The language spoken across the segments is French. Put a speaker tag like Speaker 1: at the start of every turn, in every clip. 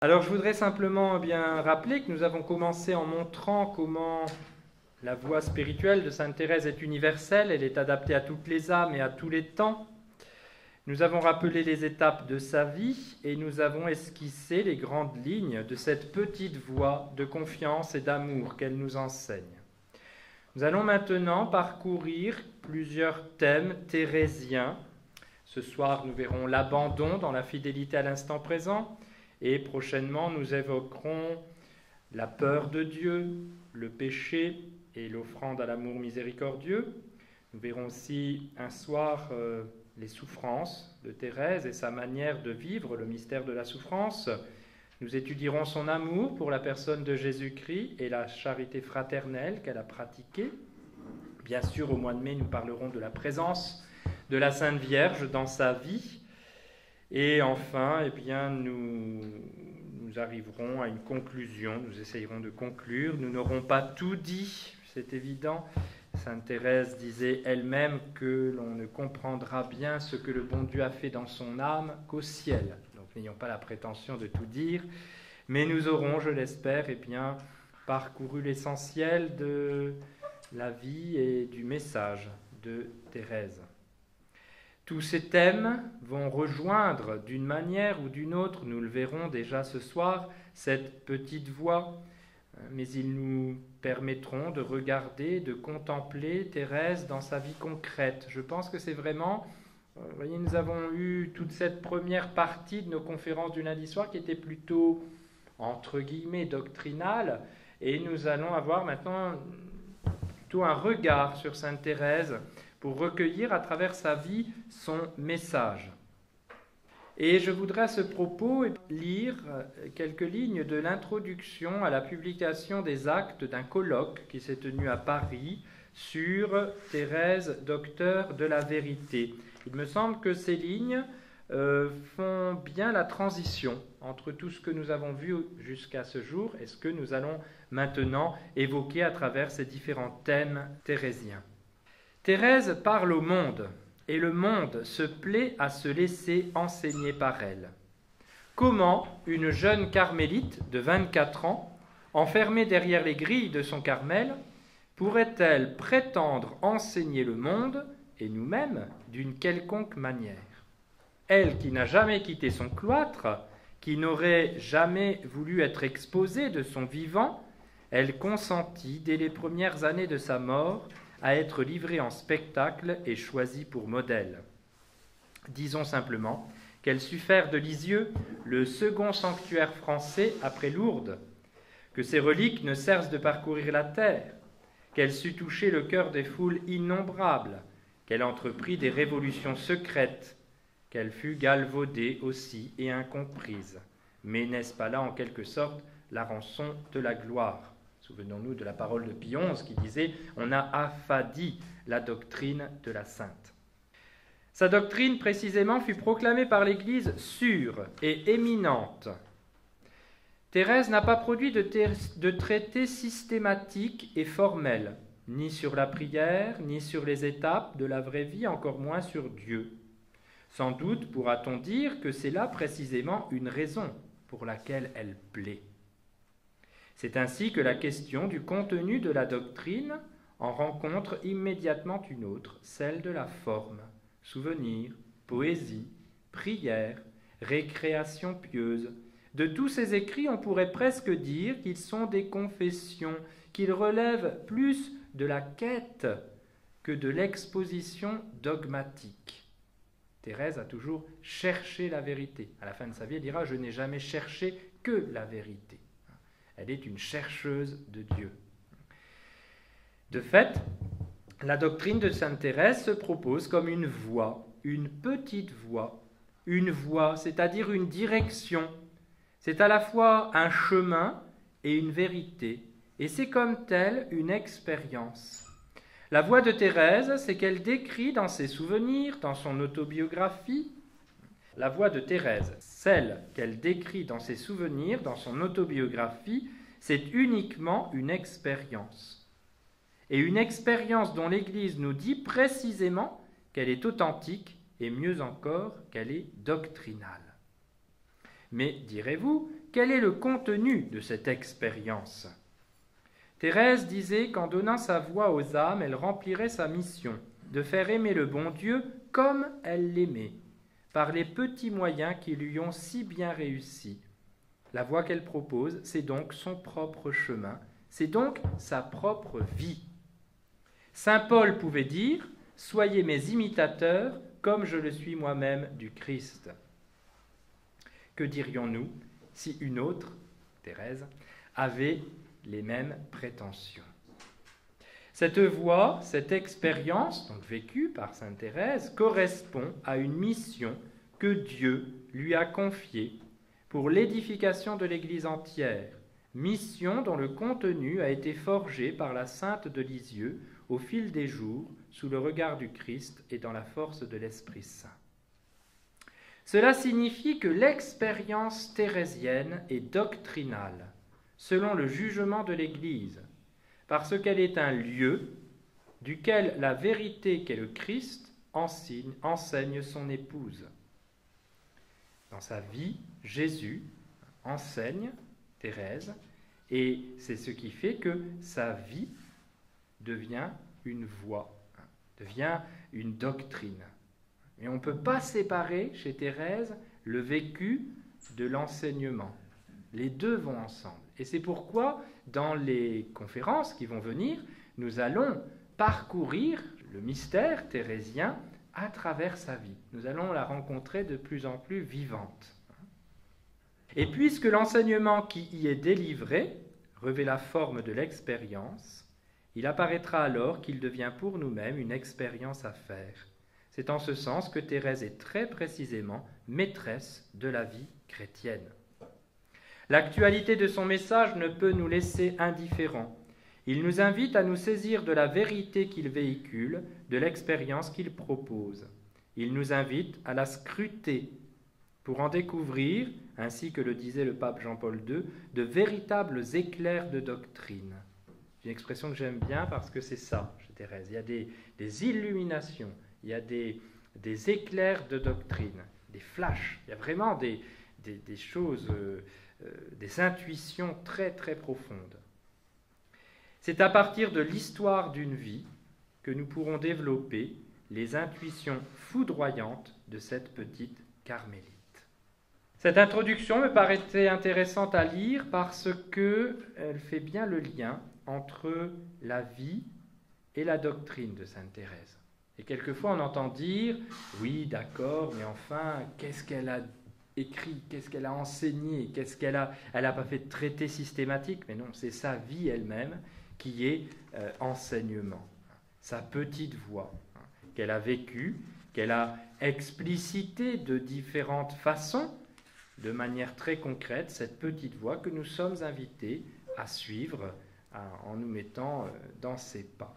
Speaker 1: Alors je voudrais simplement bien rappeler que nous avons commencé en montrant comment la voie spirituelle de Sainte Thérèse est universelle, elle est adaptée à toutes les âmes et à tous les temps. Nous avons rappelé les étapes de sa vie et nous avons esquissé les grandes lignes de cette petite voie de confiance et d'amour qu'elle nous enseigne. Nous allons maintenant parcourir plusieurs thèmes thérésiens. Ce soir, nous verrons l'abandon dans la fidélité à l'instant présent. Et prochainement, nous évoquerons la peur de Dieu, le péché et l'offrande à l'amour miséricordieux. Nous verrons aussi un soir les souffrances de Thérèse et sa manière de vivre le mystère de la souffrance. Nous étudierons son amour pour la personne de Jésus-Christ et la charité fraternelle qu'elle a pratiquée. Bien sûr, au mois de mai, nous parlerons de la présence de la Sainte Vierge dans sa vie. Et enfin, nous arriverons à une conclusion, nous essayerons de conclure. Nous n'aurons pas tout dit, c'est évident. Sainte Thérèse disait elle-même que l'on ne comprendra bien ce que le bon Dieu a fait dans son âme qu'au ciel. Donc n'ayons pas la prétention de tout dire, mais nous aurons, je l'espère, parcouru l'essentiel de la vie et du message de Thérèse. Tous ces thèmes vont rejoindre d'une manière ou d'une autre, nous le verrons déjà ce soir, cette petite voie, mais ils nous permettront de regarder, de contempler Thérèse dans sa vie concrète. Je pense que c'est vraiment, vous voyez, nous avons eu toute cette première partie de nos conférences du lundi soir qui était plutôt, entre guillemets, doctrinale, et nous allons avoir maintenant plutôt un regard sur Sainte Thérèse, pour recueillir à travers sa vie son message. Et je voudrais à ce propos lire quelques lignes de l'introduction à la publication des actes d'un colloque qui s'est tenu à Paris sur Thérèse, docteur de la vérité. Il me semble que ces lignes font bien la transition entre tout ce que nous avons vu jusqu'à ce jour et ce que nous allons maintenant évoquer à travers ces différents thèmes thérésiens. Thérèse parle au monde, et le monde se plaît à se laisser enseigner par elle. Comment une jeune carmélite de 24 ans, enfermée derrière les grilles de son Carmel, pourrait-elle prétendre enseigner le monde, et nous-mêmes, d'une quelconque manière? Elle qui n'a jamais quitté son cloître, qui n'aurait jamais voulu être exposée de son vivant, elle consentit, dès les premières années de sa mort, à être livrée en spectacle et choisie pour modèle. Disons simplement qu'elle sut faire de Lisieux le second sanctuaire français après Lourdes, que ses reliques ne cessent de parcourir la terre, qu'elle sut toucher le cœur des foules innombrables, qu'elle entreprit des révolutions secrètes, qu'elle fut galvaudée aussi et incomprise. Mais n'est-ce pas là en quelque sorte la rançon de la gloire ? Souvenons-nous de la parole de Pie XI qui disait « On a affadi la doctrine de la Sainte ». Sa doctrine, précisément, fut proclamée par l'Église sûre et éminente. Thérèse n'a pas produit de traité systématique et formel, ni sur la prière, ni sur les étapes de la vraie vie, encore moins sur Dieu. Sans doute pourra-t-on dire que c'est là précisément une raison pour laquelle elle plaît. C'est ainsi que la question du contenu de la doctrine en rencontre immédiatement une autre, celle de la forme. Souvenir, poésie, prière, récréation pieuse. De tous ces écrits, on pourrait presque dire qu'ils sont des confessions, qu'ils relèvent plus de la quête que de l'exposition dogmatique. Thérèse a toujours cherché la vérité. À la fin de sa vie, elle dira « Je n'ai jamais cherché que la vérité ». Elle est une chercheuse de Dieu. De fait, la doctrine de Sainte Thérèse se propose comme une voie, une petite voie, c'est-à-dire une direction. C'est à la fois un chemin et une vérité, et c'est comme telle une expérience. La voie de Thérèse, c'est qu'elle décrit dans ses souvenirs, dans son autobiographie, la voie de Thérèse, celle qu'elle décrit dans ses souvenirs, dans son autobiographie, c'est uniquement une expérience. Et une expérience dont l'Église nous dit précisément qu'elle est authentique et mieux encore qu'elle est doctrinale. Mais, direz-vous, quel est le contenu de cette expérience ? Thérèse disait qu'en donnant sa voix aux âmes, elle remplirait sa mission de faire aimer le bon Dieu comme elle l'aimait, par les petits moyens qui lui ont si bien réussi. La voie qu'elle propose, c'est donc son propre chemin, c'est donc sa propre vie. Saint Paul pouvait dire « Soyez mes imitateurs, comme je le suis moi-même du Christ ». Que dirions-nous si une autre, Thérèse, avait les mêmes prétentions ? Cette voie, cette expérience, donc vécue par sainte Thérèse, correspond à une mission que Dieu lui a confiée pour l'édification de l'Église entière, mission dont le contenu a été forgé par la sainte de Lisieux au fil des jours, sous le regard du Christ et dans la force de l'Esprit Saint. Cela signifie que l'expérience thérésienne est doctrinale, selon le jugement de l'Église, parce qu'elle est un lieu duquel la vérité qu'est le Christ enseigne son épouse. Dans sa vie, Jésus enseigne Thérèse, et c'est ce qui fait que sa vie devient une voie, devient une doctrine. Mais on ne peut pas séparer chez Thérèse le vécu de l'enseignement. Les deux vont ensemble. Et c'est pourquoi, dans les conférences qui vont venir, nous allons parcourir le mystère thérésien à travers sa vie. Nous allons la rencontrer de plus en plus vivante. Et puisque l'enseignement qui y est délivré revêt la forme de l'expérience, il apparaîtra alors qu'il devient pour nous-mêmes une expérience à faire. C'est en ce sens que Thérèse est très précisément maîtresse de la vie chrétienne. L'actualité de son message ne peut nous laisser indifférents. Il nous invite à nous saisir de la vérité qu'il véhicule, de l'expérience qu'il propose. Il nous invite à la scruter pour en découvrir, ainsi que le disait le pape Jean-Paul II, de véritables éclairs de doctrine. C'est une expression que j'aime bien parce que c'est ça chez Thérèse. Il y a des illuminations, il y a des éclairs de doctrine, des flashs, il y a vraiment des choses, des intuitions très très profondes. C'est à partir de l'histoire d'une vie que nous pourrons développer les intuitions foudroyantes de cette petite carmélite. Cette introduction me paraissait intéressante à lire parce qu'elle fait bien le lien entre la vie et la doctrine de sainte Thérèse. Et quelquefois on entend dire « oui, d'accord, mais enfin, qu'est-ce qu'elle a écrit, qu'est-ce qu'elle a enseigné, elle n'a pas fait de traité systématique ?» Mais non, c'est sa vie elle-même qui est enseignement, sa petite voix, qu'elle a vécue, qu'elle a explicitée de différentes façons, de manière très concrète, cette petite voix que nous sommes invités à suivre en nous mettant dans ses pas.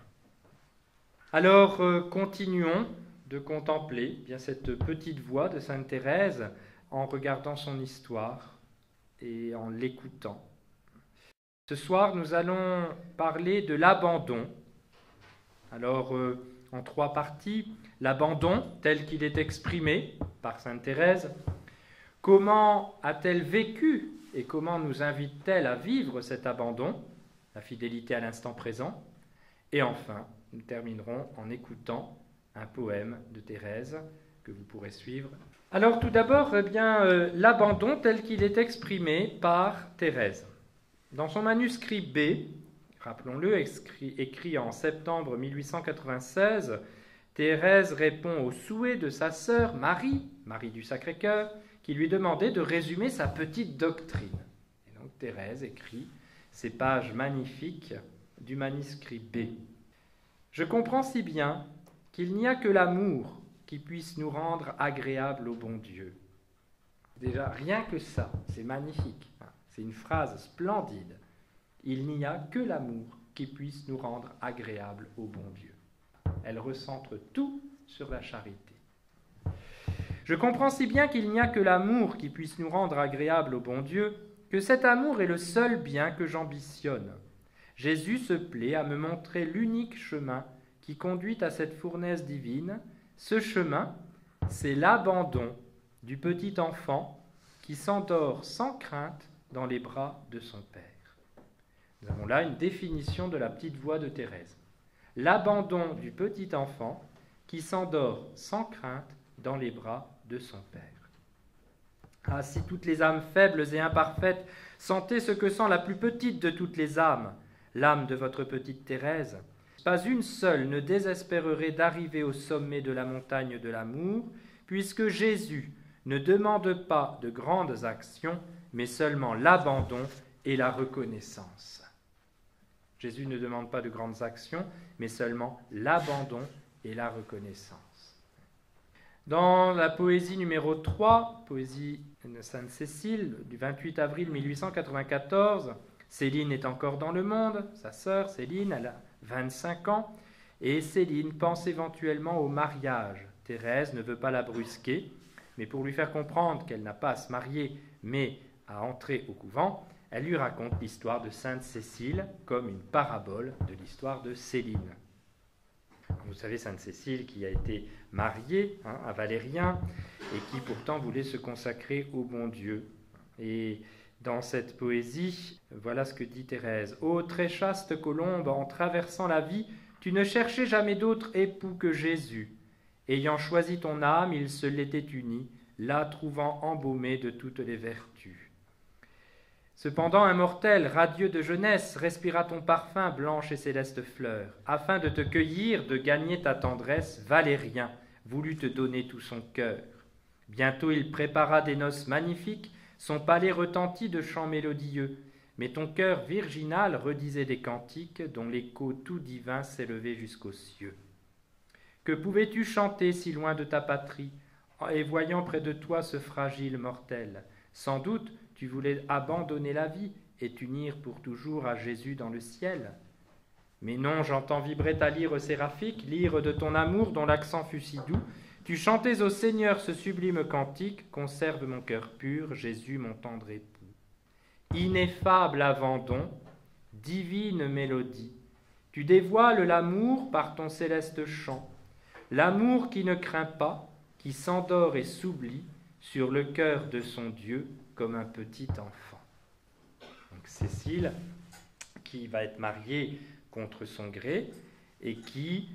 Speaker 1: Alors, continuons de contempler bien cette petite voix de sainte Thérèse en regardant son histoire et en l'écoutant. Ce soir, nous allons parler de l'abandon. Alors, en 3 parties, l'abandon tel qu'il est exprimé par sainte Thérèse. Comment a-t-elle vécu et comment nous invite-t-elle à vivre cet abandon, la fidélité à l'instant présent? Et enfin, nous terminerons en écoutant un poème de Thérèse que vous pourrez suivre. Alors tout d'abord, l'abandon tel qu'il est exprimé par Thérèse. Dans son manuscrit B, rappelons-le, écrit en septembre 1896, Thérèse répond au souhait de sa sœur Marie du Sacré-Cœur, qui lui demandait de résumer sa petite doctrine. Et donc Thérèse écrit ces pages magnifiques du manuscrit B. Je comprends si bien qu'il n'y a que l'amour qui puisse nous rendre agréables au bon Dieu. Déjà, rien que ça, c'est magnifique. C'est une phrase splendide. Il n'y a que l'amour qui puisse nous rendre agréables au bon Dieu. Elle recentre tout sur la charité. Je comprends si bien qu'il n'y a que l'amour qui puisse nous rendre agréables au bon Dieu, que cet amour est le seul bien que j'ambitionne. Jésus se plaît à me montrer l'unique chemin qui conduit à cette fournaise divine. Ce chemin, c'est l'abandon du petit enfant qui s'endort sans crainte dans les bras de son Père. Nous avons là une définition de la petite voix de Thérèse. L'abandon du petit enfant qui s'endort sans crainte dans les bras de son Père. Ah, si toutes les âmes faibles et imparfaites sentaient ce que sent la plus petite de toutes les âmes, l'âme de votre petite Thérèse, pas une seule ne désespérerait d'arriver au sommet de la montagne de l'amour, puisque Jésus ne demande pas de grandes actions, mais seulement l'abandon et la reconnaissance. Jésus ne demande pas de grandes actions, mais seulement l'abandon et la reconnaissance. Dans la poésie numéro 3, poésie de Sainte-Cécile, du 28 avril 1894, Céline est encore dans le monde, sa sœur Céline, elle a 25 ans, et Céline pense éventuellement au mariage. Thérèse ne veut pas la brusquer, mais pour lui faire comprendre qu'elle n'a pas à se marier, mais à entrer au couvent, elle lui raconte l'histoire de Sainte Cécile comme une parabole de l'histoire de Céline. Vous savez, Sainte Cécile qui a été mariée à Valérien et qui pourtant voulait se consacrer au bon Dieu. Et dans cette poésie, voilà ce que dit Thérèse. « Ô très chaste colombe, en traversant la vie, tu ne cherchais jamais d'autre époux que Jésus. Ayant choisi ton âme, il se l'était uni, la trouvant embaumée de toutes les vertus. Cependant, un mortel, radieux de jeunesse, respira ton parfum, blanche et céleste fleur. Afin de te cueillir, de gagner ta tendresse, Valérien voulut te donner tout son cœur. Bientôt il prépara des noces magnifiques, son palais retentit de chants mélodieux, mais ton cœur virginal redisait des cantiques dont l'écho tout divin s'élevait jusqu'aux cieux. Que pouvais-tu chanter si loin de ta patrie, et voyant près de toi ce fragile mortel? Sans doute tu voulais abandonner la vie et t'unir pour toujours à Jésus dans le ciel. Mais non, j'entends vibrer ta lyre séraphique, lyre de ton amour dont l'accent fut si doux. Tu chantais au Seigneur ce sublime cantique, conserve mon cœur pur, Jésus mon tendre époux. Ineffable abandon, divine mélodie, tu dévoiles l'amour par ton céleste chant, l'amour qui ne craint pas, qui s'endort et s'oublie sur le cœur de son Dieu comme un petit enfant. » Donc Cécile, qui va être mariée contre son gré et qui,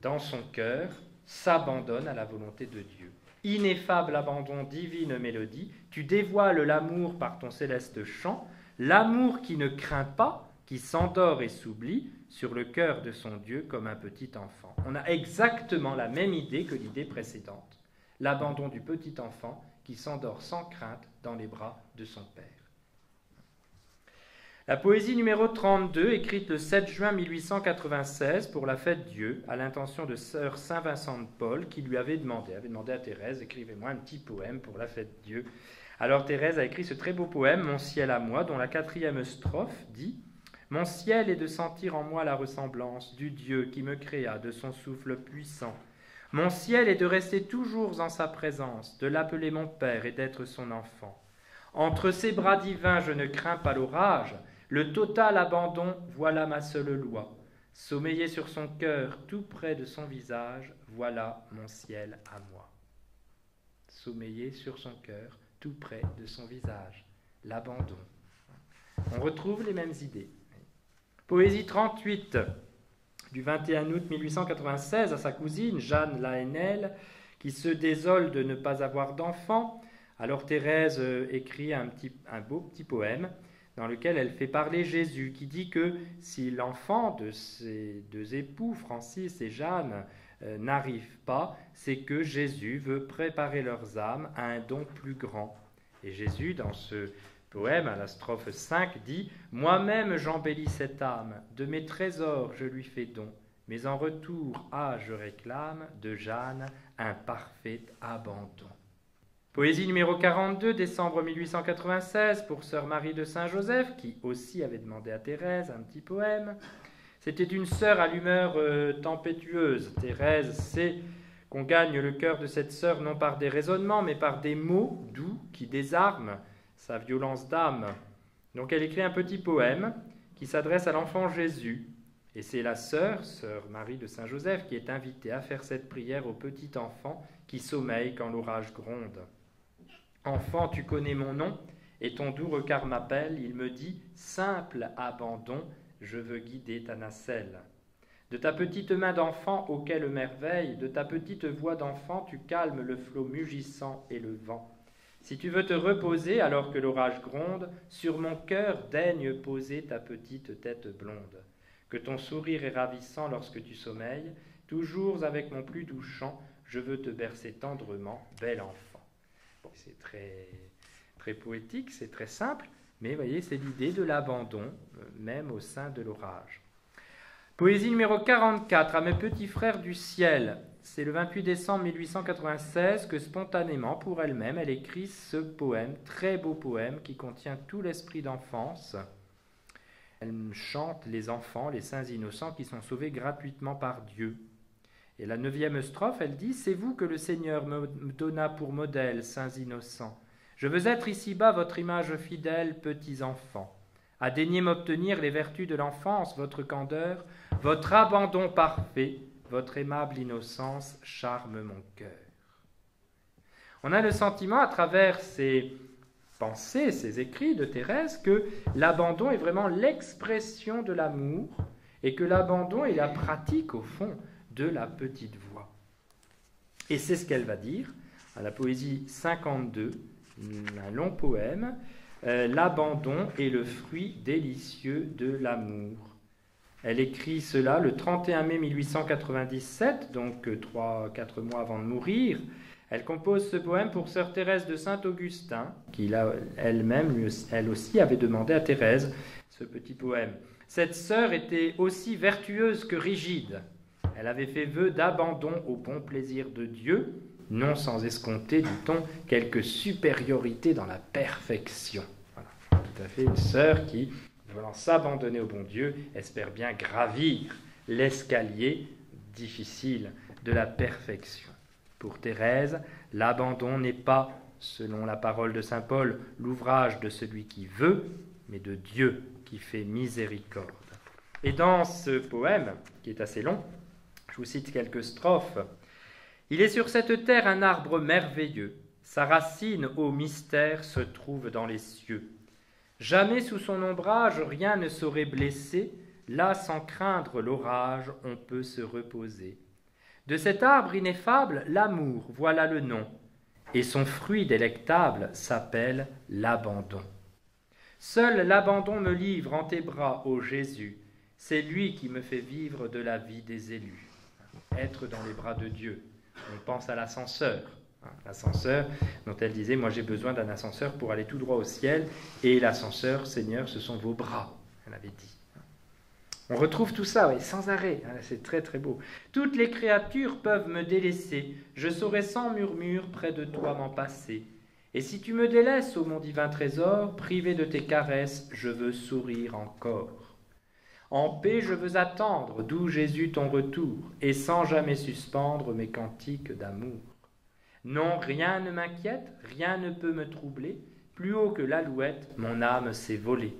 Speaker 1: dans son cœur, s'abandonne à la volonté de Dieu. Ineffable abandon, divine mélodie, tu dévoiles l'amour par ton céleste chant, l'amour qui ne craint pas, qui s'endort et s'oublie sur le cœur de son Dieu comme un petit enfant. On a exactement la même idée que l'idée précédente, l'abandon du petit enfant qui s'endort sans crainte dans les bras de son Père. La poésie numéro 32, écrite le 7 juin 1896 pour la fête Dieu, à l'intention de sœur Saint-Vincent de Paul, qui lui avait demandé à Thérèse, écrivez-moi un petit poème pour la fête Dieu. Alors Thérèse a écrit ce très beau poème, Mon ciel à moi, dont la 4e strophe dit « Mon ciel est de sentir en moi la ressemblance du Dieu qui me créa de son souffle puissant. Mon ciel est de rester toujours en sa présence, de l'appeler mon Père et d'être son enfant. Entre ses bras divins, je ne crains pas l'orage, le total abandon, voilà ma seule loi. Sommeiller sur son cœur, tout près de son visage, voilà mon ciel à moi. » Sommeiller sur son cœur, tout près de son visage, l'abandon. On retrouve les mêmes idées. Poésie 38. Du 21 août 1896 à sa cousine Jeanne Laennel, qui se désole de ne pas avoir d'enfant. Alors Thérèse écrit un beau petit poème dans lequel elle fait parler Jésus, qui dit que si l'enfant de ses deux époux, Francis et Jeanne, n'arrive pas, c'est que Jésus veut préparer leurs âmes à un don plus grand. Et Jésus, dans ce poème, à la strophe 5, dit « Moi-même j'embellis cette âme, de mes trésors je lui fais don, mais en retour, je réclame de Jeanne un parfait abandon. » Poésie numéro 42, décembre 1896, pour sœur Marie de Saint-Joseph, qui aussi avait demandé à Thérèse un petit poème. C'était une sœur à l'humeur tempétueuse. Thérèse sait qu'on gagne le cœur de cette sœur non par des raisonnements, mais par des mots doux qui désarment sa violence d'âme. Donc elle écrit un petit poème qui s'adresse à l'enfant Jésus. Et c'est la sœur Marie de Saint-Joseph, qui est invitée à faire cette prière au petit enfant qui sommeille quand l'orage gronde. Enfant, tu connais mon nom, et ton doux regard m'appelle. Il me dit, simple abandon, je veux guider ta nacelle. De ta petite main d'enfant auquel merveille, de ta petite voix d'enfant, tu calmes le flot mugissant et le vent. Si tu veux te reposer alors que l'orage gronde, sur mon cœur daigne poser ta petite tête blonde. Que ton sourire est ravissant lorsque tu sommeilles, toujours avec mon plus doux chant, je veux te bercer tendrement, bel enfant. Bon, c'est très poétique, c'est très simple, mais vous voyez, c'est l'idée de l'abandon, même au sein de l'orage. Poésie numéro 44, à mes petits frères du ciel. C'est le 28 décembre 1896 que spontanément, pour elle-même, elle écrit ce poème, très beau poème, qui contient tout l'esprit d'enfance. Elle chante les enfants, les saints innocents qui sont sauvés gratuitement par Dieu. Et la 9e strophe, elle dit « C'est vous que le Seigneur me donna pour modèle, saints innocents. Je veux être ici-bas votre image fidèle, petits enfants. À daigner m'obtenir les vertus de l'enfance, votre candeur, votre abandon parfait, votre aimable innocence charme mon cœur. » On a le sentiment, à travers ces pensées, ces écrits de Thérèse, que l'abandon est vraiment l'expression de l'amour et que l'abandon est la pratique, au fond, de la petite voix. Et c'est ce qu'elle va dire à la poésie 52, un long poème, l'abandon est le fruit délicieux de l'amour. Elle écrit cela le 31 mai 1897, donc 3-4 mois avant de mourir. Elle compose ce poème pour sœur Thérèse de Saint-Augustin, qui elle-même, elle aussi, avait demandé à Thérèse ce petit poème. Cette sœur était aussi vertueuse que rigide. Elle avait fait vœu d'abandon au bon plaisir de Dieu, non sans escompter, dit-on, quelque supériorité dans la perfection. Voilà, tout à fait une sœur qui, voulant s'abandonner au bon Dieu, espère bien gravir l'escalier difficile de la perfection. Pour Thérèse, l'abandon n'est pas, selon la parole de saint Paul, l'ouvrage de celui qui veut, mais de Dieu qui fait miséricorde. Et dans ce poème, qui est assez long, je vous cite quelques strophes. « Il est sur cette terre un arbre merveilleux, sa racine au mystère se trouve dans les cieux. Jamais sous son ombrage rien ne saurait blesser, là sans craindre l'orage on peut se reposer. De cet arbre ineffable, l'amour, voilà le nom, et son fruit délectable s'appelle l'abandon. Seul l'abandon me livre en tes bras, ô Jésus, c'est lui qui me fait vivre de la vie des élus. » Être dans les bras de Dieu. On pense à l'ascenseur. L'ascenseur dont elle disait, moi j'ai besoin d'un ascenseur pour aller tout droit au ciel, et l'ascenseur, Seigneur, ce sont vos bras, elle avait dit. On retrouve tout ça, oui, sans arrêt, c'est très très beau. Toutes les créatures peuvent me délaisser, je saurai sans murmure près de toi m'en passer. Et si tu me délaisses, ô mon divin trésor, privé de tes caresses, je veux sourire encore. En paix je veux attendre, d'où Jésus ton retour, et sans jamais suspendre mes cantiques d'amour. Non, rien ne m'inquiète, rien ne peut me troubler, plus haut que l'alouette, mon âme s'est volée.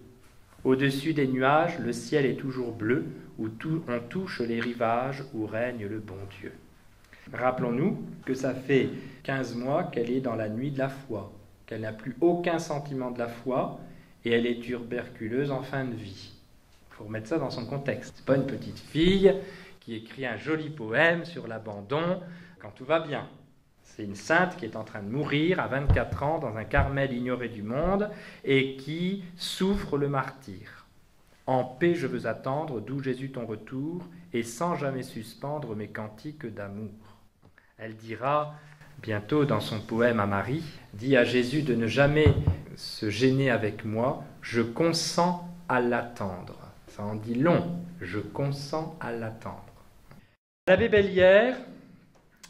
Speaker 1: Au-dessus des nuages, le ciel est toujours bleu, où on touche les rivages, où règne le bon Dieu. Rappelons-nous que ça fait 15 mois qu'elle est dans la nuit de la foi, qu'elle n'a plus aucun sentiment de la foi, et elle est tuberculeuse en fin de vie. Il faut remettre ça dans son contexte. Ce n'est pas une petite fille qui écrit un joli poème sur l'abandon quand tout va bien. C'est une sainte qui est en train de mourir à 24 ans dans un Carmel ignoré du monde et qui souffre le martyre. En paix je veux attendre, d'où Jésus ton retour, et sans jamais suspendre mes cantiques d'amour. Elle dira bientôt dans son poème à Marie, dit à Jésus de ne jamais se gêner avec moi, je consens à l'attendre. Ça en dit long, je consens à l'attendre. L'abbé Bellière,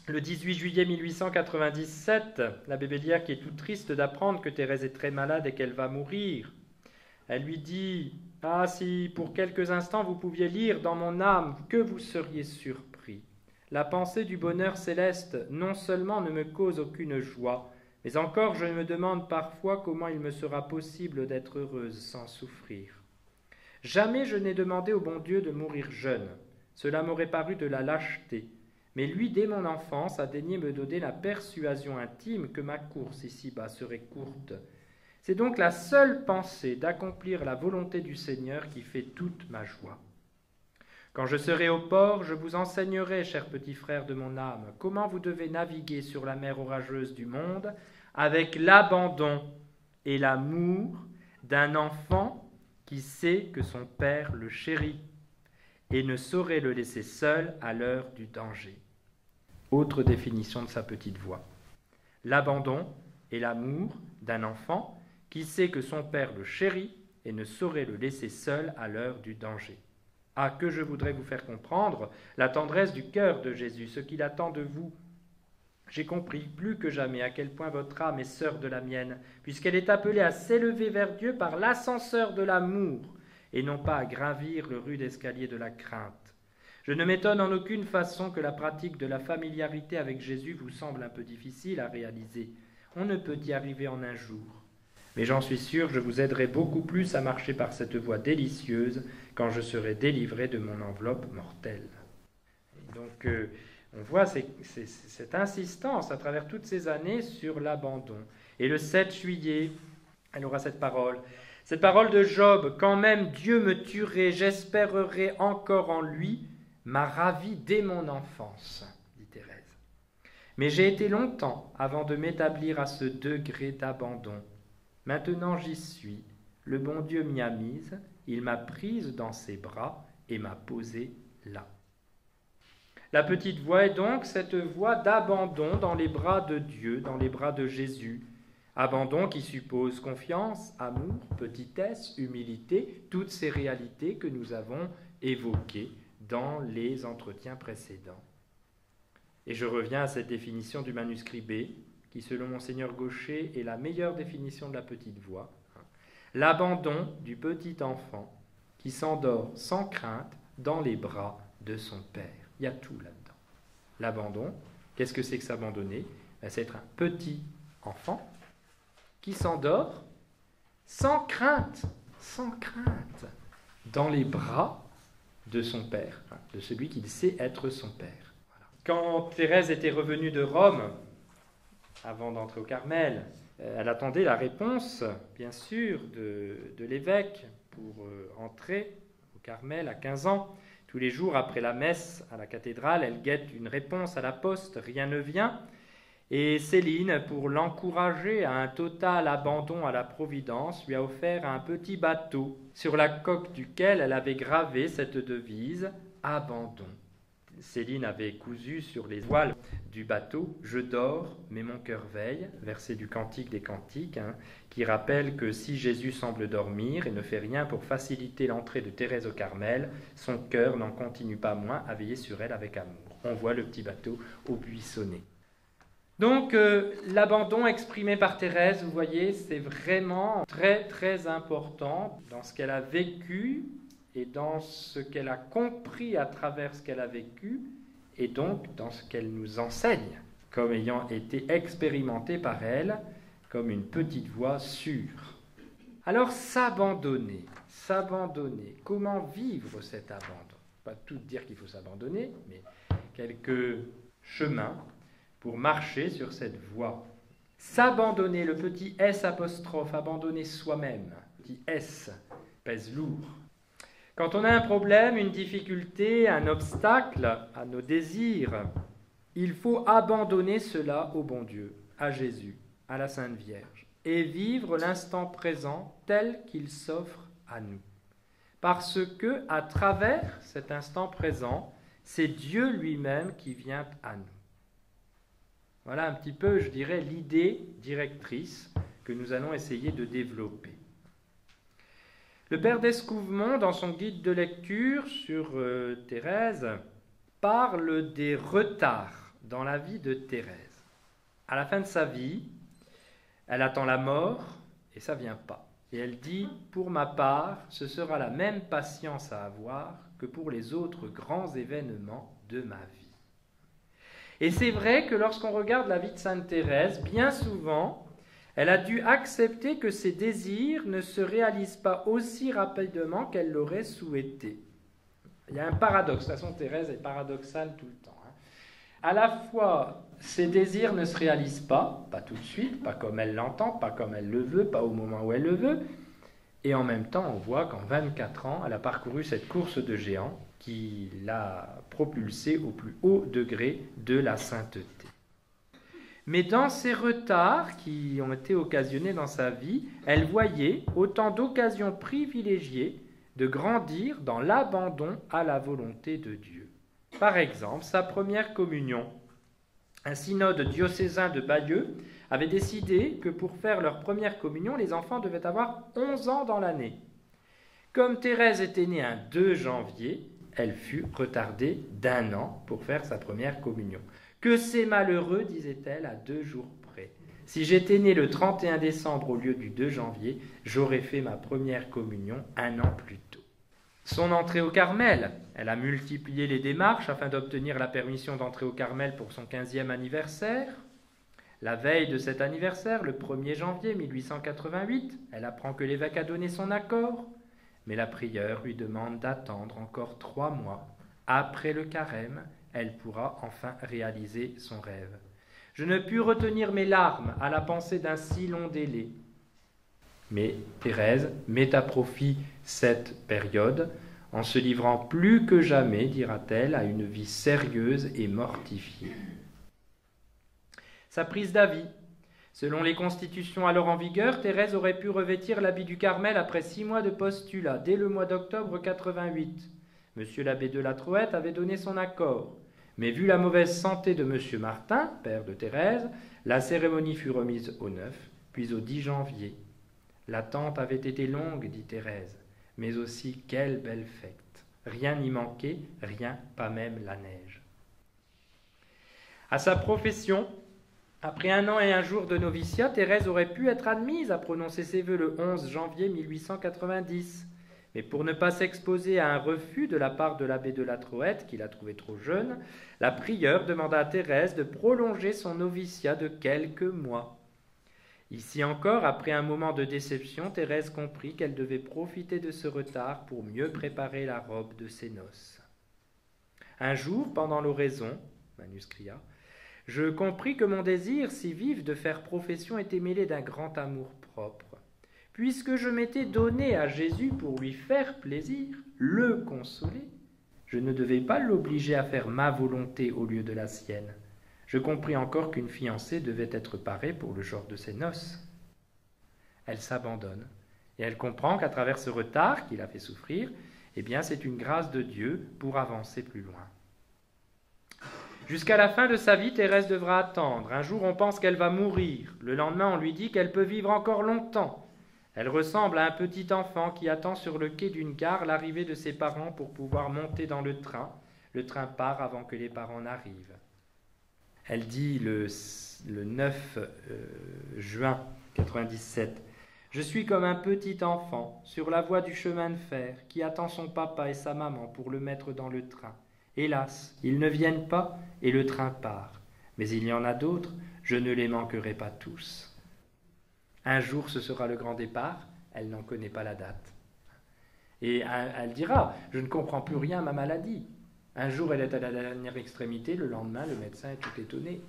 Speaker 1: le 18 juillet 1897, l'abbé Bellière qui est tout triste d'apprendre que Thérèse est très malade et qu'elle va mourir, elle lui dit « Ah, si pour quelques instants vous pouviez lire dans mon âme, que vous seriez surpris. La pensée du bonheur céleste non seulement ne me cause aucune joie, mais encore je me demande parfois comment il me sera possible d'être heureuse sans souffrir. Jamais je n'ai demandé au bon Dieu de mourir jeune. Cela m'aurait paru de la lâcheté. Mais lui, dès mon enfance, a daigné me donner la persuasion intime que ma course ici-bas serait courte. C'est donc la seule pensée d'accomplir la volonté du Seigneur qui fait toute ma joie. Quand je serai au port, je vous enseignerai, chers petits frères de mon âme, comment vous devez naviguer sur la mer orageuse du monde avec l'abandon et l'amour d'un enfant qui sait que son père le chérit et ne saurait le laisser seul à l'heure du danger. Autre définition de sa petite voix. L'abandon et l'amour d'un enfant qui sait que son père le chérit et ne saurait le laisser seul à l'heure du danger. Ah, que je voudrais vous faire comprendre la tendresse du cœur de Jésus, ce qu'il attend de vous. J'ai compris plus que jamais à quel point votre âme est sœur de la mienne, puisqu'elle est appelée à s'élever vers Dieu par l'ascenseur de l'amour, et non pas à gravir le rude escalier de la crainte. Je ne m'étonne en aucune façon que la pratique de la familiarité avec Jésus vous semble un peu difficile à réaliser. On ne peut y arriver en un jour. Mais j'en suis sûr, je vous aiderai beaucoup plus à marcher par cette voie délicieuse quand je serai délivré de mon enveloppe mortelle. Et donc, on voit cette insistance à travers toutes ces années sur l'abandon. Et le 7 juillet, elle aura cette parole de Job, « Quand même Dieu me tuerait, j'espérerai encore en lui, m'a ravi dès mon enfance, » dit Thérèse. Mais j'ai été longtemps avant de m'établir à ce degré d'abandon. Maintenant j'y suis, le bon Dieu m'y a mise, il m'a prise dans ses bras et m'a posée là. La petite voix est donc cette voix d'abandon dans les bras de Dieu, dans les bras de Jésus. Abandon qui suppose confiance, amour, petitesse, humilité, toutes ces réalités que nous avons évoquées dans les entretiens précédents. Et je reviens à cette définition du manuscrit B, qui, selon Monseigneur Gaucher, est la meilleure définition de la petite voix. L'abandon du petit enfant qui s'endort sans crainte dans les bras de son père. Il y a tout là-dedans. L'abandon, qu'est-ce que c'est que s'abandonner ? C'est être un petit enfant qui s'endort sans crainte, dans les bras de son père, de celui qu'il sait être son père. Voilà. Quand Thérèse était revenue de Rome, avant d'entrer au Carmel, elle attendait la réponse, bien sûr, de l'évêque pour entrer au Carmel à 15 ans. Tous les jours, après la messe à la cathédrale, elle guette une réponse à la poste, rien ne vient. Et Céline, pour l'encourager à un total abandon à la Providence, lui a offert un petit bateau sur la coque duquel elle avait gravé cette devise « Abandon ». Céline avait cousu sur les voiles du bateau « Je dors, mais mon cœur veille », verset du Cantique des Cantiques, qui rappelle que si Jésus semble dormir et ne fait rien pour faciliter l'entrée de Thérèse au Carmel, son cœur n'en continue pas moins à veiller sur elle avec amour. On voit le petit bateau au buissonnet. Donc, l'abandon exprimé par Thérèse, vous voyez, c'est vraiment très, très important dans ce qu'elle a vécu et dans ce qu'elle a compris à travers ce qu'elle a vécu, et donc dans ce qu'elle nous enseigne, comme ayant été expérimentée par elle, comme une petite voix sûre. Alors, s'abandonner, comment vivre cet abandon ? Pas tout dire qu'il faut s'abandonner, mais quelques chemins pour marcher sur cette voie. S'abandonner, le petit S apostrophe, abandonner soi-même, le petit S pèse lourd. Quand on a un problème, une difficulté, un obstacle à nos désirs, il faut abandonner cela au bon Dieu, à Jésus, à la Sainte Vierge, et vivre l'instant présent tel qu'il s'offre à nous. Parce que, à travers cet instant présent, c'est Dieu lui-même qui vient à nous. Voilà un petit peu, je dirais, l'idée directrice que nous allons essayer de développer. Le père d'Escouvemont, dans son guide de lecture sur Thérèse, parle des retards dans la vie de Thérèse. À la fin de sa vie, elle attend la mort et ça ne vient pas. Et elle dit, pour ma part, ce sera la même patience à avoir que pour les autres grands événements de ma vie. Et c'est vrai que lorsqu'on regarde la vie de Sainte Thérèse, bien souvent, elle a dû accepter que ses désirs ne se réalisent pas aussi rapidement qu'elle l'aurait souhaité. Il y a un paradoxe. De toute façon, Thérèse est paradoxale tout le temps. À la fois, ses désirs ne se réalisent pas tout de suite, pas comme elle l'entend, pas comme elle le veut, pas au moment où elle le veut, et en même temps, on voit qu'en 24 ans, elle a parcouru cette course de géants qui l'a propulsée au plus haut degré de la sainteté. Mais dans ces retards qui ont été occasionnés dans sa vie, elle voyait autant d'occasions privilégiées de grandir dans l'abandon à la volonté de Dieu. Par exemple, sa première communion. Un synode diocésain de Bayeux avait décidé que pour faire leur première communion, les enfants devaient avoir 11 ans dans l'année. Comme Thérèse était née un 2 janvier, elle fut retardée d'1 an pour faire sa première communion. Que c'est malheureux, disait-elle, à 2 jours près. Si j'étais née le 31 décembre au lieu du 2 janvier, j'aurais fait ma première communion 1 an plus tôt. Son entrée au Carmel, elle a multiplié les démarches afin d'obtenir la permission d'entrer au Carmel pour son 15e anniversaire. La veille de cet anniversaire, le 1er janvier 1888, elle apprend que l'évêque a donné son accord, mais la prieure lui demande d'attendre encore 3 mois. Après le carême, elle pourra enfin réaliser son rêve. Je ne pus retenir mes larmes à la pensée d'un si long délai. Mais Thérèse met à profit cette période en se livrant plus que jamais, dira-t-elle, à une vie sérieuse et mortifiée. Sa prise d'avis. Selon les constitutions alors en vigueur, Thérèse aurait pu revêtir l'habit du Carmel après 6 mois de postulat, dès le mois d'octobre 88. Monsieur l'abbé de la Troette avait donné son accord. Mais vu la mauvaise santé de monsieur Martin, père de Thérèse, la cérémonie fut remise au 9, puis au 10 janvier. L'attente avait été longue, dit Thérèse, mais aussi quelle belle fête. Rien n'y manquait, rien, pas même la neige. À sa profession, après 1 an et 1 jour de noviciat, Thérèse aurait pu être admise à prononcer ses vœux le 11 janvier 1890. Mais pour ne pas s'exposer à un refus de la part de l'abbé de la Troette, qui la trouvait trop jeune, la prieure demanda à Thérèse de prolonger son noviciat de quelques mois. Ici encore, après un moment de déception, Thérèse comprit qu'elle devait profiter de ce retard pour mieux préparer la robe de ses noces. Un jour, pendant l'oraison, manuscria, je compris que mon désir si vif de faire profession était mêlé d'un grand amour-propre. Puisque je m'étais donné à Jésus pour lui faire plaisir, le consoler, je ne devais pas l'obliger à faire ma volonté au lieu de la sienne. Je compris encore qu'une fiancée devait être parée pour le jour de ses noces. Elle s'abandonne, et elle comprend qu'à travers ce retard qui l'a fait souffrir, eh bien c'est une grâce de Dieu pour avancer plus loin. Jusqu'à la fin de sa vie, Thérèse devra attendre. Un jour, on pense qu'elle va mourir. Le lendemain, on lui dit qu'elle peut vivre encore longtemps. Elle ressemble à un petit enfant qui attend sur le quai d'une gare l'arrivée de ses parents pour pouvoir monter dans le train. Le train part avant que les parents n'arrivent. Elle dit le 9 juin 97, « Je suis comme un petit enfant sur la voie du chemin de fer qui attend son papa et sa maman pour le mettre dans le train. Hélas, ils ne viennent pas et le train part. Mais il y en a d'autres, je ne les manquerai pas tous. » Un jour, ce sera le grand départ, elle n'en connaît pas la date. Et elle dira, je ne comprends plus rien à ma maladie. Un jour, elle est à la dernière extrémité, le lendemain, le médecin est tout étonné.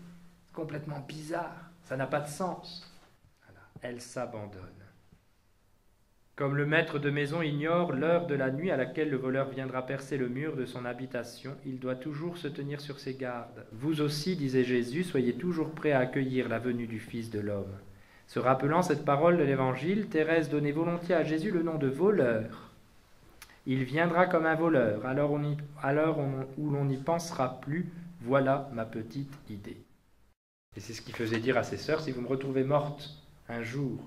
Speaker 1: C'est complètement bizarre, ça n'a pas de sens. Voilà. Elle s'abandonne. Comme le maître de maison ignore l'heure de la nuit à laquelle le voleur viendra percer le mur de son habitation, il doit toujours se tenir sur ses gardes. Vous aussi, disait Jésus, soyez toujours prêts à accueillir la venue du Fils de l'homme. Se rappelant cette parole de l'Évangile, Thérèse donnait volontiers à Jésus le nom de voleur. Il viendra comme un voleur, à l'heure où l'on n'y pensera plus, voilà ma petite idée. Et c'est ce qu'il faisait dire à ses sœurs, si vous me retrouvez morte un jour,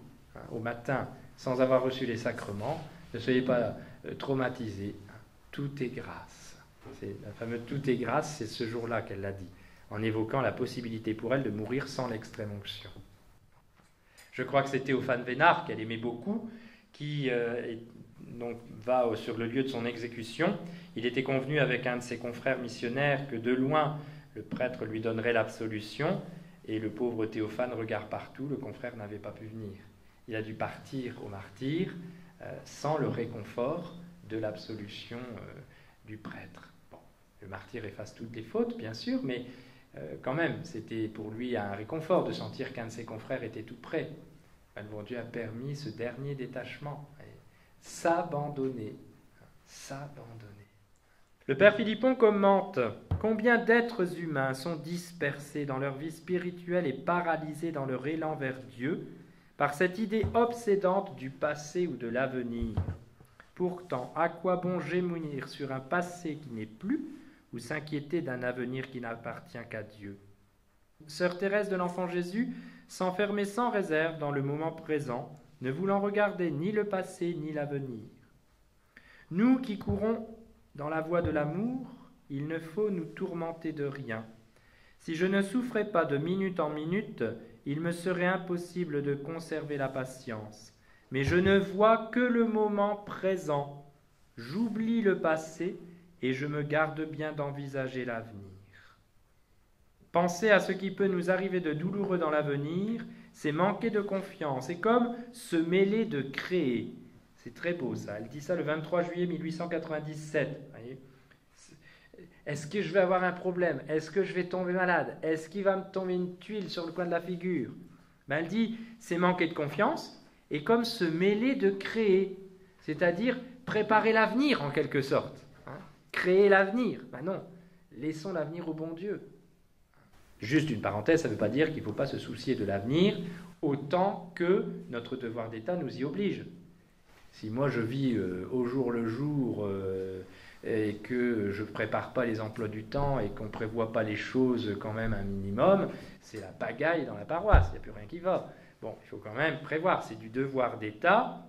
Speaker 1: au matin, sans avoir reçu les sacrements, ne soyez pas traumatisés, tout est grâce. C'est la fameuse « tout est grâce », c'est ce jour-là qu'elle l'a dit, en évoquant la possibilité pour elle de mourir sans l'extrême onction. Je crois que c'est Théophane Vénard, qu'elle aimait beaucoup, qui donc, va sur le lieu de son exécution. Il était convenu avec un de ses confrères missionnaires que de loin, le prêtre lui donnerait l'absolution, et le pauvre Théophane regarde partout, le confrère n'avait pas pu venir. Il a dû partir au martyre sans le réconfort de l'absolution du prêtre. Bon, le martyr efface toutes les fautes, bien sûr, mais Quand même, c'était pour lui un réconfort de sentir qu'un de ses confrères était tout près. Le bon Dieu a permis ce dernier détachement. S'abandonner. S'abandonner. Le Père Philippon commente « Combien d'êtres humains sont dispersés dans leur vie spirituelle et paralysés dans leur élan vers Dieu par cette idée obsédante du passé ou de l'avenir. Pourtant, à quoi bon gémir sur un passé qui n'est plus ou s'inquiéter d'un avenir qui n'appartient qu'à Dieu ?» Sœur Thérèse de l'Enfant Jésus s'enfermait sans réserve dans le moment présent, ne voulant regarder ni le passé ni l'avenir. Nous qui courons dans la voie de l'amour, il ne faut nous tourmenter de rien. Si je ne souffrais pas de minute en minute, il me serait impossible de conserver la patience. Mais je ne vois que le moment présent. J'oublie le passé et je me garde bien d'envisager l'avenir. Penser à ce qui peut nous arriver de douloureux dans l'avenir, c'est manquer de confiance, c'est comme se mêler de créer. C'est très beau ça, elle dit ça le 23 juillet 1897. Voyez. Est-ce que je vais avoir un problème? Est-ce que je vais tomber malade? Est-ce qu'il va me tomber une tuile sur le coin de la figure? Elle dit, c'est manquer de confiance et comme se mêler de créer, c'est-à-dire préparer l'avenir en quelque sorte. Créer l'avenir. Non, laissons l'avenir au bon Dieu. Juste une parenthèse, ça ne veut pas dire qu'il ne faut pas se soucier de l'avenir autant que notre devoir d'État nous y oblige. Si moi je vis au jour le jour et que je ne prépare pas les emplois du temps et qu'on ne prévoit pas les choses quand même un minimum, c'est la pagaille dans la paroisse, il n'y a plus rien qui va. Bon, il faut quand même prévoir, c'est du devoir d'État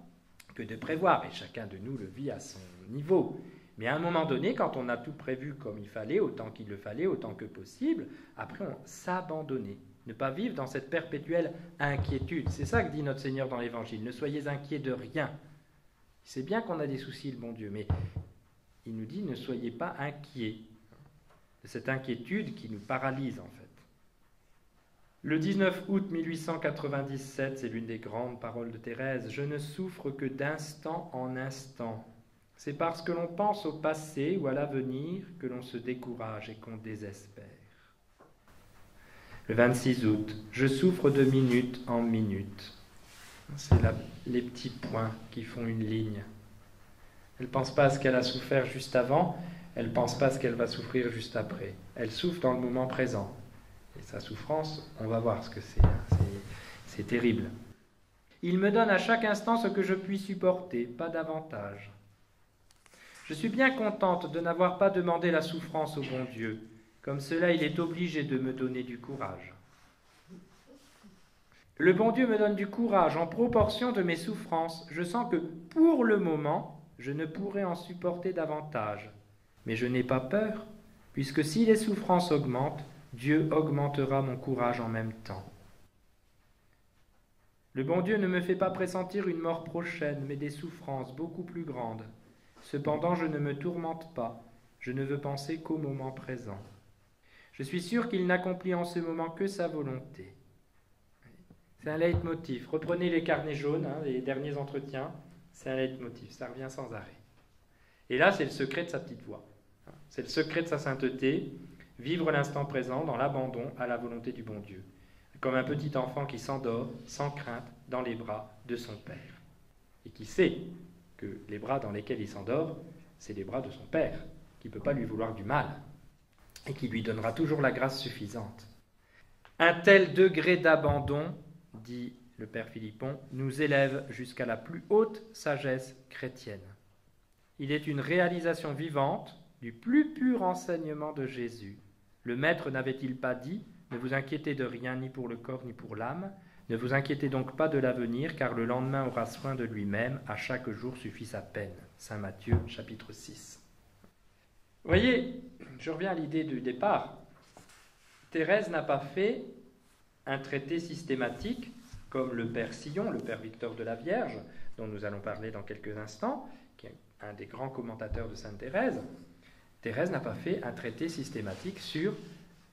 Speaker 1: que de prévoir, et chacun de nous le vit à son niveau. Mais à un moment donné, quand on a tout prévu comme il fallait, autant qu'il le fallait, autant que possible, après on s'abandonner. Ne pas vivre dans cette perpétuelle inquiétude. C'est ça que dit notre Seigneur dans l'Évangile. Ne soyez inquiets de rien. C'est bien qu'on a des soucis, le bon Dieu, mais il nous dit ne soyez pas inquiets de cette inquiétude qui nous paralyse en fait. Le 19 août 1897, c'est l'une des grandes paroles de Thérèse. Je ne souffre que d'instant en instant. C'est parce que l'on pense au passé ou à l'avenir que l'on se décourage et qu'on désespère. Le 26 août, je souffre de minute en minute. C'est les petits points qui font une ligne. Elle ne pense pas à ce qu'elle a souffert juste avant, elle ne pense pas à ce qu'elle va souffrir juste après. Elle souffre dans le moment présent. Et sa souffrance, on va voir ce que c'est. C'est terrible. Il me donne à chaque instant ce que je puis supporter, pas davantage. Je suis bien contente de n'avoir pas demandé la souffrance au bon Dieu. Comme cela, il est obligé de me donner du courage. Le bon Dieu me donne du courage en proportion de mes souffrances. Je sens que, pour le moment, je ne pourrai en supporter davantage. Mais je n'ai pas peur, puisque si les souffrances augmentent, Dieu augmentera mon courage en même temps. Le bon Dieu ne me fait pas pressentir une mort prochaine, mais des souffrances beaucoup plus grandes. Cependant, je ne me tourmente pas, je ne veux penser qu'au moment présent. Je suis sûr qu'il n'accomplit en ce moment que sa volonté. C'est un leitmotiv. Reprenez les carnets jaunes, les derniers entretiens, c'est un leitmotiv, ça revient sans arrêt. Et là, c'est le secret de sa petite voix. C'est le secret de sa sainteté, vivre l'instant présent dans l'abandon à la volonté du bon Dieu. Comme un petit enfant qui s'endort, sans crainte, dans les bras de son Père. Et qui sait que les bras dans lesquels il s'endort, c'est les bras de son Père, qui ne peut pas lui vouloir du mal, et qui lui donnera toujours la grâce suffisante. Un tel degré d'abandon, dit le Père Philippon, nous élève jusqu'à la plus haute sagesse chrétienne. Il est une réalisation vivante du plus pur enseignement de Jésus. Le Maître n'avait-il pas dit « Ne vous inquiétez de rien, ni pour le corps, ni pour l'âme. Ne vous inquiétez donc pas de l'avenir, car le lendemain aura soin de lui-même. À chaque jour suffit sa peine. » Saint Matthieu, chapitre 6. Vous voyez, je reviens à l'idée du départ. Thérèse n'a pas fait un traité systématique comme le Père Sillon, le Père Victor de la Vierge, dont nous allons parler dans quelques instants, qui est un des grands commentateurs de Sainte Thérèse. Thérèse n'a pas fait un traité systématique sur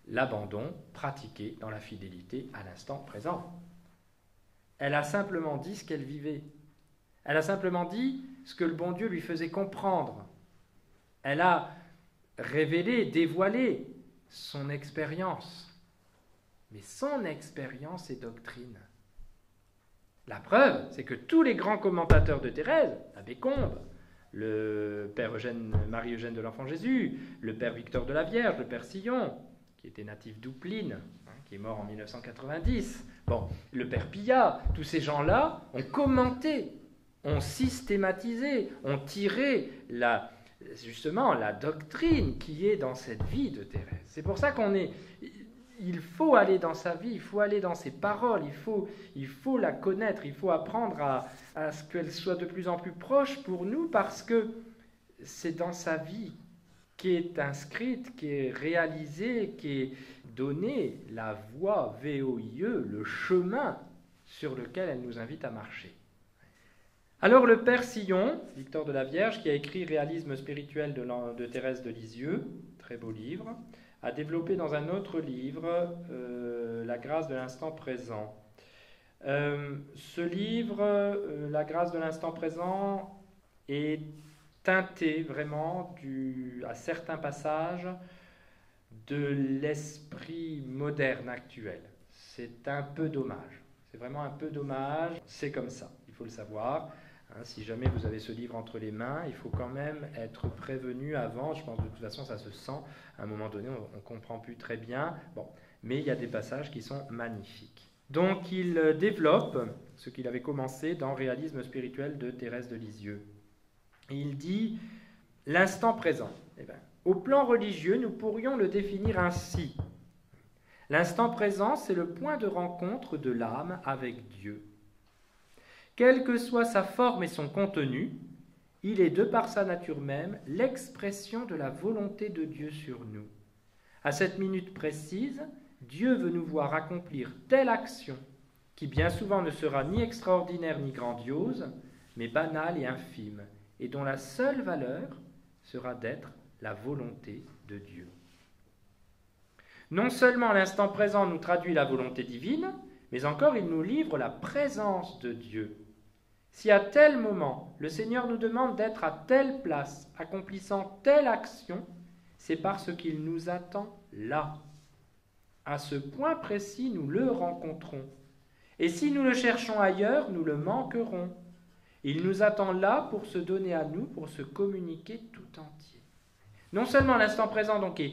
Speaker 1: l'abandon pratiqué dans la fidélité à l'instant présent. Elle a simplement dit ce qu'elle vivait. Elle a simplement dit ce que le bon Dieu lui faisait comprendre. Elle a révélé, dévoilé son expérience. Mais son expérience est doctrine. La preuve, c'est que tous les grands commentateurs de Thérèse, l'abbé Combes, le père Marie-Eugène de l'Enfant Jésus, le père Victor de la Vierge, le père Sillon, qui était natif d'Oupline, qui est mort en 1990, le père Pillat, tous ces gens-là ont commenté, ont systématisé, ont tiré justement la doctrine qui est dans cette vie de Thérèse. C'est pour ça il faut aller dans sa vie, il faut aller dans ses paroles, il faut la connaître, il faut apprendre à ce qu'elle soit de plus en plus proche pour nous, parce que c'est dans sa vie qu'est inscrite, qui est réalisée, qui est donnée la voie VOIE, le chemin sur lequel elle nous invite à marcher. Alors le père Sillon, Victor de la Vierge, qui a écrit Réalisme spirituel de Thérèse de Lisieux, très beau livre, a développé dans un autre livre La grâce de l'instant présent. Ce livre, La grâce de l'instant présent, est teinté vraiment à certains passages de l'esprit moderne actuel. C'est un peu dommage. C'est vraiment un peu dommage. C'est comme ça, il faut le savoir. Si jamais vous avez ce livre entre les mains, il faut quand même être prévenu avant. Je pense que de toute façon, ça se sent. À un moment donné, on ne comprend plus très bien. Mais il y a des passages qui sont magnifiques. Donc, il développe ce qu'il avait commencé dans Réalisme spirituel de Thérèse de Lisieux. Il dit « L'instant présent. Au plan religieux, nous pourrions le définir ainsi. L'instant présent, c'est le point de rencontre de l'âme avec Dieu. Quelle que soit sa forme et son contenu, il est, de par sa nature même, l'expression de la volonté de Dieu sur nous. À cette minute précise, Dieu veut nous voir accomplir telle action qui bien souvent ne sera ni extraordinaire ni grandiose, mais banale et infime, et dont la seule valeur sera d'être la volonté de Dieu. Non seulement l'instant présent nous traduit la volonté divine, mais encore il nous livre la présence de Dieu. Si à tel moment, le Seigneur nous demande d'être à telle place, accomplissant telle action, c'est parce qu'il nous attend là. À ce point précis, nous le rencontrons. Et si nous le cherchons ailleurs, nous le manquerons. Il nous attend là pour se donner à nous, pour se communiquer tout entier. Non seulement l'instant présent donc est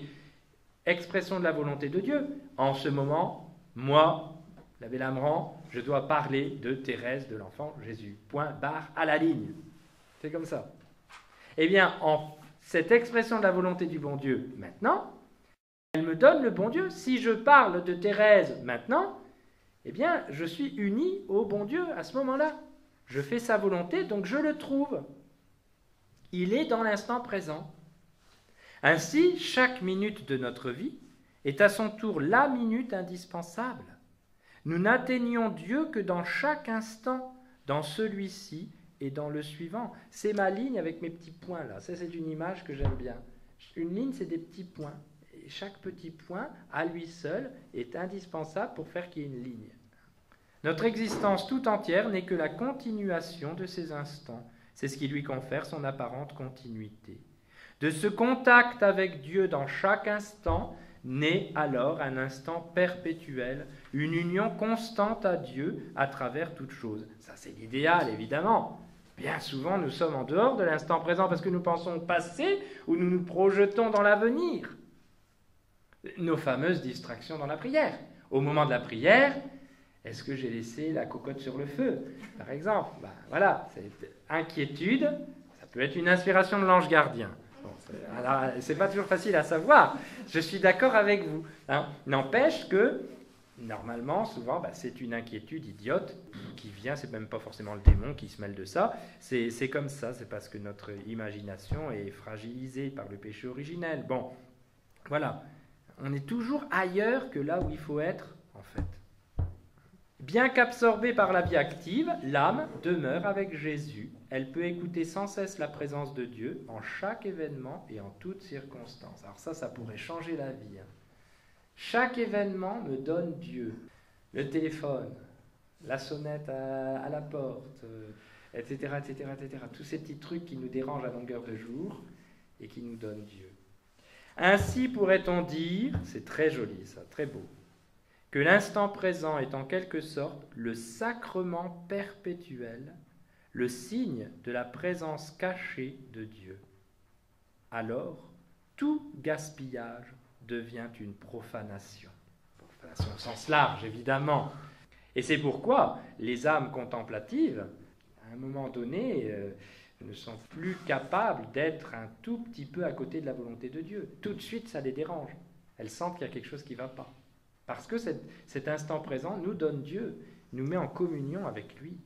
Speaker 1: expression de la volonté de Dieu, en ce moment, moi, l'abbé Lamran, je dois parler de Thérèse de l'Enfant Jésus. Point, barre, à la ligne. C'est comme ça. Eh bien, en cette expression de la volonté du bon Dieu maintenant, elle me donne le bon Dieu. Si je parle de Thérèse maintenant, eh bien, je suis uni au bon Dieu à ce moment-là. Je fais sa volonté, donc je le trouve. Il est dans l'instant présent. Ainsi, chaque minute de notre vie est à son tour la minute indispensable. Nous n'atteignons Dieu que dans chaque instant, dans celui-ci et dans le suivant. C'est ma ligne avec mes petits points là. Ça, c'est une image que j'aime bien. Une ligne, c'est des petits points. Et chaque petit point, à lui seul, est indispensable pour faire qu'il y ait une ligne. Notre existence tout entière n'est que la continuation de ces instants. C'est ce qui lui confère son apparente continuité. De ce contact avec Dieu dans chaque instant, naît alors un instant perpétuel, une union constante à Dieu à travers toute chose. Ça, c'est l'idéal, évidemment. Bien souvent, nous sommes en dehors de l'instant présent parce que nous pensons au passé ou nous nous projetons dans l'avenir. Nos fameuses distractions dans la prière. Au moment de la prière, est-ce que j'ai laissé la cocotte sur le feu, par exemple? Voilà, cette inquiétude, ça peut être une inspiration de l'ange gardien. Alors, c'est pas toujours facile à savoir. Je suis d'accord avec vous. N'empêche que, normalement, souvent, c'est une inquiétude idiote qui vient, c'est même pas forcément le démon qui se mêle de ça. C'est comme ça, c'est parce que notre imagination est fragilisée par le péché originel. Bon, voilà. On est toujours ailleurs que là où il faut être, en fait. Bien qu'absorbée par la vie active, l'âme demeure avec Jésus. Elle peut écouter sans cesse la présence de Dieu en chaque événement et en toutes circonstances. Alors ça pourrait changer la vie. Chaque événement me donne Dieu. Le téléphone, la sonnette à la porte, etc., etc., etc. Tous ces petits trucs qui nous dérangent à longueur de jour et qui nous donnent Dieu. Ainsi pourrait-on dire, c'est très joli ça, très beau, que l'instant présent est en quelque sorte le sacrement perpétuel, le signe de la présence cachée de Dieu. Alors, tout gaspillage devient une profanation. Profanation au sens large, évidemment. Et c'est pourquoi les âmes contemplatives, à un moment donné, ne sont plus capables d'être un tout petit peu à côté de la volonté de Dieu. Tout de suite, ça les dérange. Elles sentent qu'il y a quelque chose qui ne va pas. Parce que cet instant présent nous donne Dieu, nous met en communion avec lui.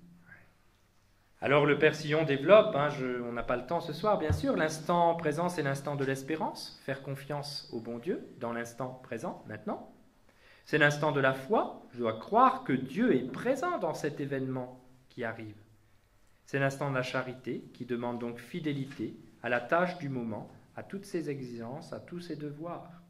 Speaker 1: Alors le Père Sillon développe, on n'a pas le temps ce soir bien sûr, l'instant présent c'est l'instant de l'espérance, faire confiance au bon Dieu dans l'instant présent, maintenant. C'est l'instant de la foi, je dois croire que Dieu est présent dans cet événement qui arrive. C'est l'instant de la charité qui demande donc fidélité à la tâche du moment, à toutes ses exigences, à tous ses devoirs.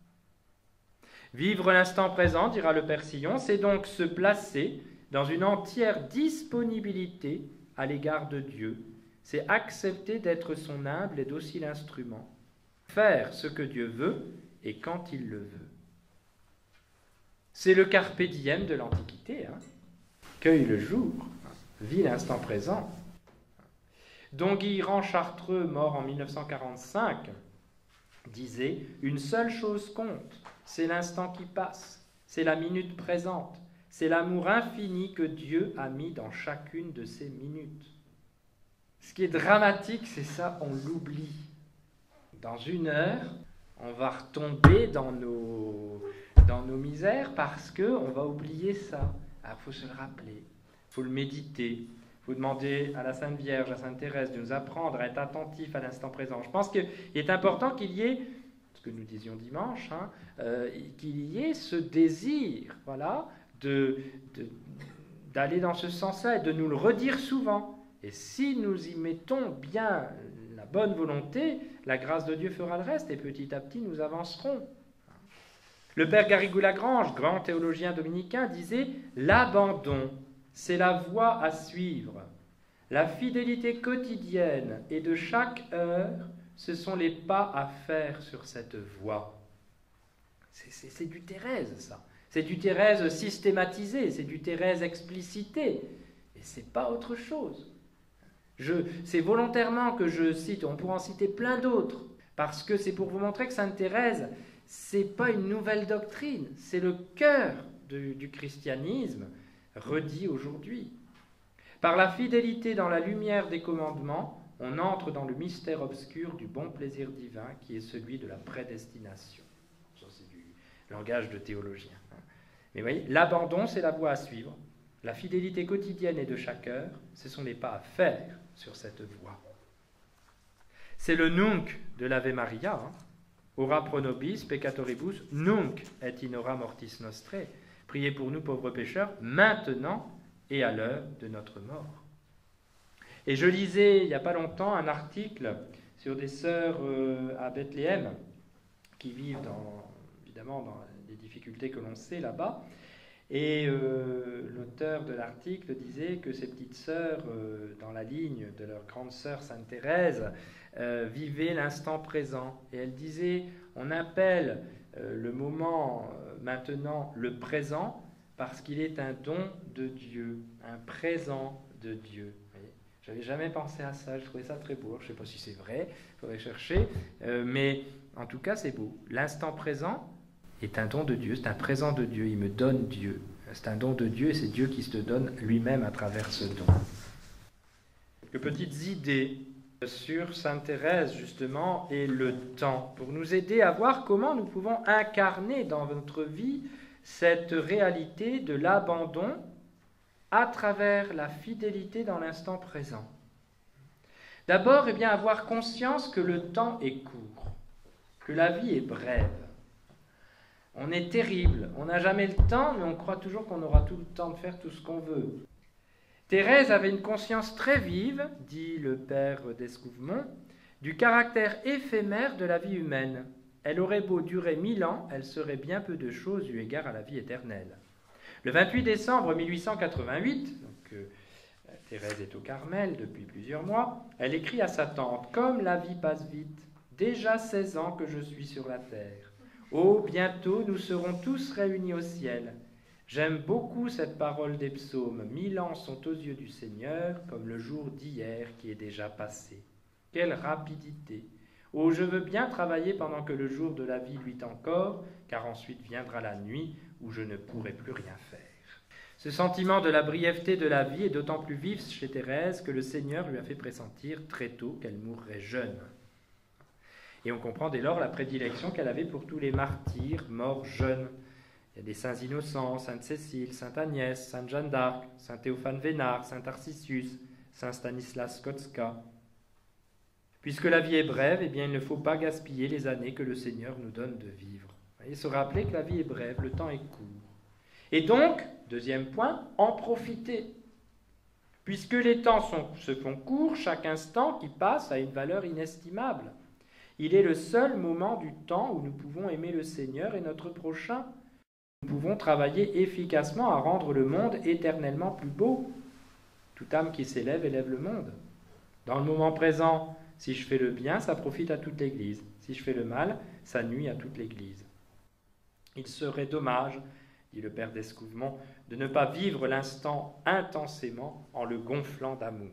Speaker 1: Vivre l'instant présent, dira le Père Sillon, c'est donc se placer dans une entière disponibilité à l'égard de Dieu. C'est accepter d'être son humble et docile instrument, faire ce que Dieu veut et quand il le veut. C'est le carpe diem de l'Antiquité. Cueille le jour, vis l'instant présent. Don Guilherand Chartreux, mort en 1945, disait « Une seule chose compte, c'est l'instant qui passe, c'est la minute présente, c'est l'amour infini que Dieu a mis dans chacune de ces minutes. » Ce qui est dramatique, c'est ça, on l'oublie. Dans une heure, on va retomber dans nos misères parce qu'on va oublier ça. Alors il faut se le rappeler, il faut le méditer. Il faut demander à la Sainte Vierge, à Sainte Thérèse, de nous apprendre à être attentifs à l'instant présent. Je pense qu'il est important qu'il y ait, ce que nous disions dimanche, qu'il y ait ce désir, voilà, d'aller dans ce sens-là et de nous le redire souvent. Et si nous y mettons bien la bonne volonté, la grâce de Dieu fera le reste et petit à petit nous avancerons. Le Père Garrigou-Lagrange, grand théologien dominicain, disait « L'abandon, c'est la voie à suivre. La fidélité quotidienne et de chaque heure, ce sont les pas à faire sur cette voie. » C'est du Thérèse, ça. C'est du Thérèse systématisé, c'est du Thérèse explicité. Et c'est pas autre chose. C'est volontairement que je cite, on pourra en citer plein d'autres, parce que c'est pour vous montrer que Sainte Thérèse, c'est pas une nouvelle doctrine, c'est le cœur du christianisme, redit aujourd'hui. Par la fidélité dans la lumière des commandements, on entre dans le mystère obscur du bon plaisir divin qui est celui de la prédestination. Ça, c'est du langage de théologien. Mais vous voyez, l'abandon, c'est la voie à suivre. La fidélité quotidienne et de chaque heure, ce sont les pas à faire sur cette voie. C'est le nunc de l'Ave Maria. Ora pro nobis peccatoribus, nunc et in hora mortis nostrae. Priez pour nous, pauvres pécheurs, maintenant et à l'heure de notre mort. Et je lisais il n'y a pas longtemps un article sur des sœurs à Bethléem qui vivent évidemment dans les difficultés que l'on sait là-bas. Et l'auteur de l'article disait que ces petites sœurs, dans la ligne de leur grande sœur Sainte Thérèse, vivaient l'instant présent. Et elle disait, on appelle le moment maintenant le présent parce qu'il est un don de Dieu, un présent de Dieu. Je n'avais jamais pensé à ça, je trouvais ça très beau. Je ne sais pas si c'est vrai, il faudrait chercher, mais en tout cas c'est beau. L'instant présent est un don de Dieu, c'est un présent de Dieu, il me donne Dieu. C'est un don de Dieu et c'est Dieu qui se donne lui-même à travers ce don. Quelques petites idées sur Sainte Thérèse, justement, et le temps, pour nous aider à voir comment nous pouvons incarner dans notre vie cette réalité de l'abandon à travers la fidélité dans l'instant présent. D'abord, avoir conscience que le temps est court, que la vie est brève. On est terrible, on n'a jamais le temps, mais on croit toujours qu'on aura tout le temps de faire tout ce qu'on veut. Thérèse avait une conscience très vive, dit le père d'Escouvemont, du caractère éphémère de la vie humaine. Elle aurait beau durer 1000 ans, elle serait bien peu de choses eu égard à la vie éternelle. Le 28 décembre 1888, donc Thérèse est au Carmel depuis plusieurs mois, elle écrit à sa tante « Comme la vie passe vite, Déjà 16 ans que je suis sur la terre. Oh, bientôt nous serons tous réunis au ciel. J'aime beaucoup cette parole des psaumes. 1000 ans sont aux yeux du Seigneur comme le jour d'hier qui est déjà passé. Quelle rapidité! Oh, je veux bien travailler pendant que le jour de la vie luit encore, car ensuite viendra la nuit où je ne pourrai plus rien faire. Ce sentiment de la brièveté de la vie est d'autant plus vif chez Thérèse que le Seigneur lui a fait pressentir très tôt qu'elle mourrait jeune. Et on comprend dès lors la prédilection qu'elle avait pour tous les martyrs morts jeunes. Il y a des saints innocents, sainte Cécile, sainte Agnès, sainte Jeanne d'Arc, saint Théophane Vénard, saint Tarcisius, saint Stanislas Kotska. Puisque la vie est brève, eh bien, il ne faut pas gaspiller les années que le Seigneur nous donne de vivre. Et se rappeler que la vie est brève, le temps est court. Et donc, deuxième point, en profiter. Puisque les temps se font courts, chaque instant qui passe a une valeur inestimable. Il est le seul moment du temps où nous pouvons aimer le Seigneur et notre prochain. Nous pouvons travailler efficacement à rendre le monde éternellement plus beau. Toute âme qui s'élève élève le monde. Dans le moment présent, si je fais le bien, ça profite à toute l'Église. Si je fais le mal, ça nuit à toute l'Église. Il serait dommage, dit le père d'Escouvemont, de ne pas vivre l'instant intensément en le gonflant d'amour.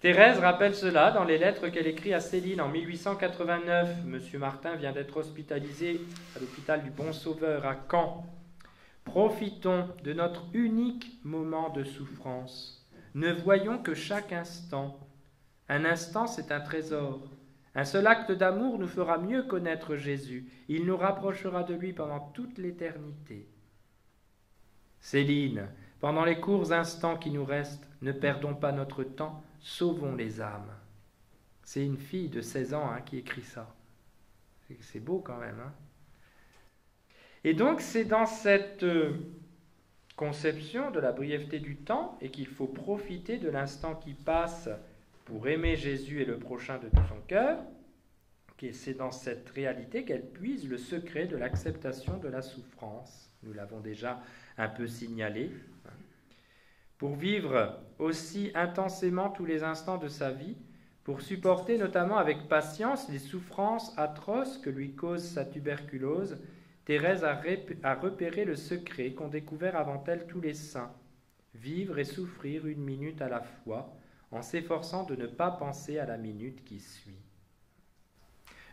Speaker 1: Thérèse rappelle cela dans les lettres qu'elle écrit à Céline en 1889. Monsieur Martin vient d'être hospitalisé à l'hôpital du Bon Sauveur à Caen. Profitons de notre unique moment de souffrance. Ne voyons que chaque instant. Un instant, c'est un trésor. Un seul acte d'amour nous fera mieux connaître Jésus. Il nous rapprochera de lui pendant toute l'éternité. Céline, pendant les courts instants qui nous restent, ne perdons pas notre temps, sauvons les âmes. C'est une fille de 16 ans qui écrit ça. C'est beau quand même. Et donc c'est dans cette conception de la brièveté du temps et qu'il faut profiter de l'instant qui passe pour aimer Jésus et le prochain de tout son cœur, et c'est dans cette réalité qu'elle puise le secret de l'acceptation de la souffrance. Nous l'avons déjà un peu signalé. Pour vivre aussi intensément tous les instants de sa vie, pour supporter notamment avec patience les souffrances atroces que lui cause sa tuberculose, Thérèse a repéré le secret qu'ont découvert avant elle tous les saints. Vivre et souffrir une minute à la fois, en s'efforçant de ne pas penser à la minute qui suit.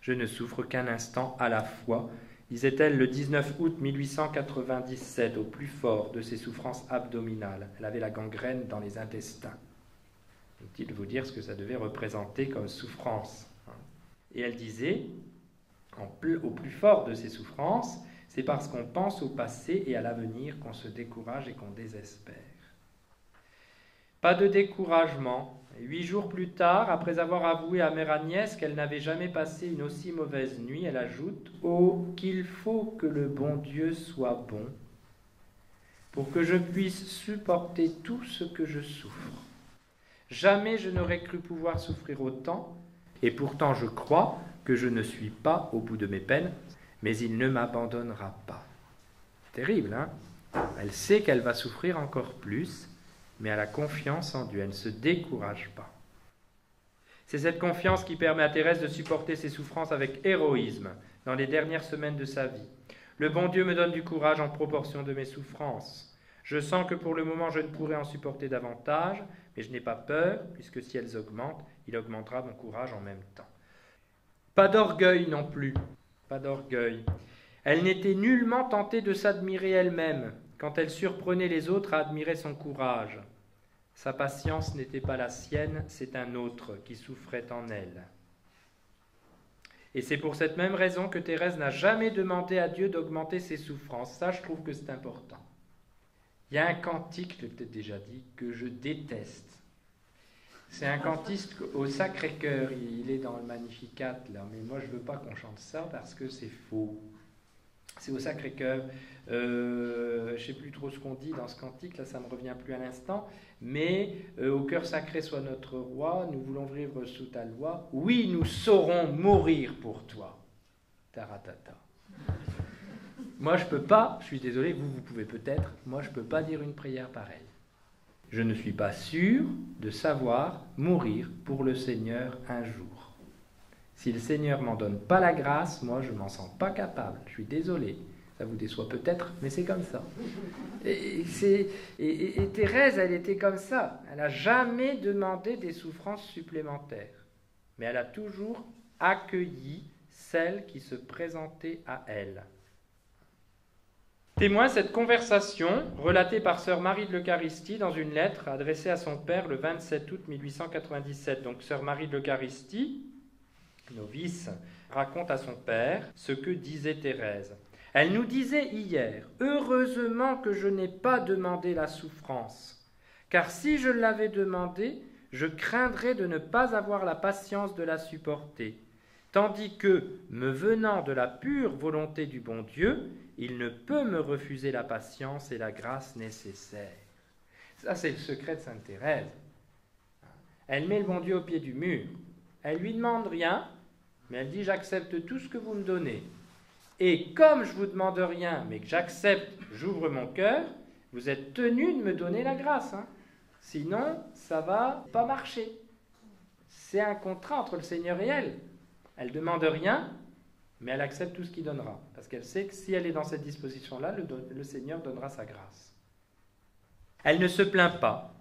Speaker 1: Je ne souffre qu'un instant à la fois, disait-elle le 19 août 1897, au plus fort de ses souffrances abdominales. Elle avait la gangrène dans les intestins. Inutile de vous dire ce que ça devait représenter comme souffrance. Et elle disait, au plus fort de ses souffrances, c'est parce qu'on pense au passé et à l'avenir qu'on se décourage et qu'on désespère. Pas de découragement. 8 jours plus tard, après avoir avoué à Mère Agnès qu'elle n'avait jamais passé une aussi mauvaise nuit, elle ajoute « Oh, qu'il faut que le bon Dieu soit bon pour que je puisse supporter tout ce que je souffre. Jamais je n'aurais cru pouvoir souffrir autant, et pourtant je crois que je ne suis pas au bout de mes peines, mais il ne m'abandonnera pas. » Terrible, hein ? Elle sait qu'elle va souffrir encore plus, mais elle a confiance en Dieu, elle ne se décourage pas. C'est cette confiance qui permet à Thérèse de supporter ses souffrances avec héroïsme dans les dernières semaines de sa vie. Le bon Dieu me donne du courage en proportion de mes souffrances. Je sens que pour le moment je ne pourrai en supporter davantage, mais je n'ai pas peur, puisque si elles augmentent, il augmentera mon courage en même temps. Pas d'orgueil non plus, pas d'orgueil. Elle n'était nullement tentée de s'admirer elle-même, quand elle surprenait les autres à admirer son courage. Sa patience n'était pas la sienne, c'est un autre qui souffrait en elle. Et c'est pour cette même raison que Thérèse n'a jamais demandé à Dieu d'augmenter ses souffrances. Ça, je trouve que c'est important. Il y a un cantique, je l'ai peut-être déjà dit, que je déteste. C'est un cantique au Sacré-Cœur, il est dans le Magnificat, là, mais moi je ne veux pas qu'on chante ça parce que c'est faux. C'est au Sacré-Cœur. Je ne sais plus trop ce qu'on dit dans ce cantique, là ça ne me revient plus à l'instant, mais au cœur sacré soit notre roi, nous voulons vivre sous ta loi, oui nous saurons mourir pour toi. Taratata. Moi je ne peux pas, je suis désolé, vous pouvez peut-être, moi je ne peux pas dire une prière pareille. Je ne suis pas sûr de savoir mourir pour le Seigneur un jour. Si le Seigneur m'en donne pas la grâce, moi je m'en sens pas capable. Je suis désolé. Ça vous déçoit peut-être, mais c'est comme ça. Et Thérèse, elle était comme ça. Elle n'a jamais demandé des souffrances supplémentaires. Mais elle a toujours accueilli celles qui se présentaient à elle. Témoin cette conversation relatée par sœur Marie de l'Eucharistie dans une lettre adressée à son père le 27 août 1897. Donc sœur Marie de l'Eucharistie, novice, raconte à son père ce que disait Thérèse. Elle nous disait hier, « Heureusement que je n'ai pas demandé la souffrance, car si je l'avais demandé, je craindrais de ne pas avoir la patience de la supporter, tandis que, me venant de la pure volonté du bon Dieu, il ne peut me refuser la patience et la grâce nécessaires. » Ça, c'est le secret de sainte Thérèse. Elle met le bon Dieu au pied du mur. Elle ne lui demande rien, mais elle dit « J'accepte tout ce que vous me donnez. Et comme je ne vous demande rien, mais que j'accepte, j'ouvre mon cœur, vous êtes tenu de me donner la grâce. Hein. Sinon, ça ne va pas marcher. » C'est un contrat entre le Seigneur et elle. Elle ne demande rien, mais elle accepte tout ce qu'il donnera. Parce qu'elle sait que si elle est dans cette disposition-là, le Seigneur donnera sa grâce. Elle ne se plaint pas.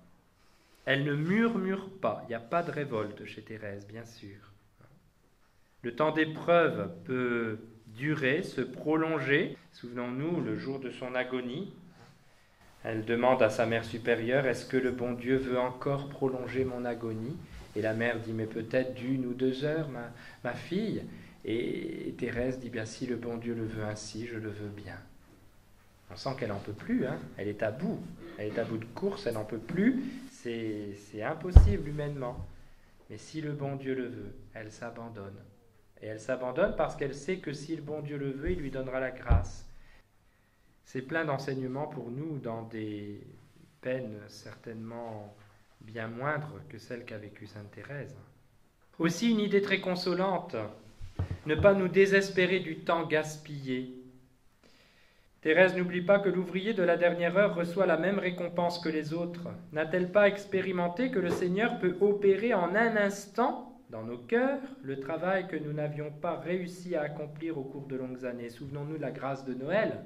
Speaker 1: Elle ne murmure pas. Il n'y a pas de révolte chez Thérèse, bien sûr. Le temps d'épreuve peut durer, se prolonger. Souvenons-nous, le jour de son agonie, elle demande à sa mère supérieure, « Est-ce que le bon Dieu veut encore prolonger mon agonie ?» Et la mère dit, « Mais peut-être d'1 ou 2 heures, ma fille. » Et Thérèse dit, « Bien, si le bon Dieu le veut ainsi, je le veux bien. » On sent qu'elle n'en peut plus, hein. Elle est à bout. Elle est à bout de course, elle n'en peut plus. C'est impossible humainement. Mais si le bon Dieu le veut, elle s'abandonne. Et elle s'abandonne parce qu'elle sait que si le bon Dieu le veut, il lui donnera la grâce. C'est plein d'enseignements pour nous dans des peines certainement bien moindres que celles qu'a vécues sainte Thérèse. Aussi une idée très consolante, ne pas nous désespérer du temps gaspillé. Thérèse n'oublie pas que l'ouvrier de la dernière heure reçoit la même récompense que les autres. N'a-t-elle pas expérimenté que le Seigneur peut opérer en un instant dans nos cœurs le travail que nous n'avions pas réussi à accomplir au cours de longues années? Souvenons-nous de la grâce de Noël.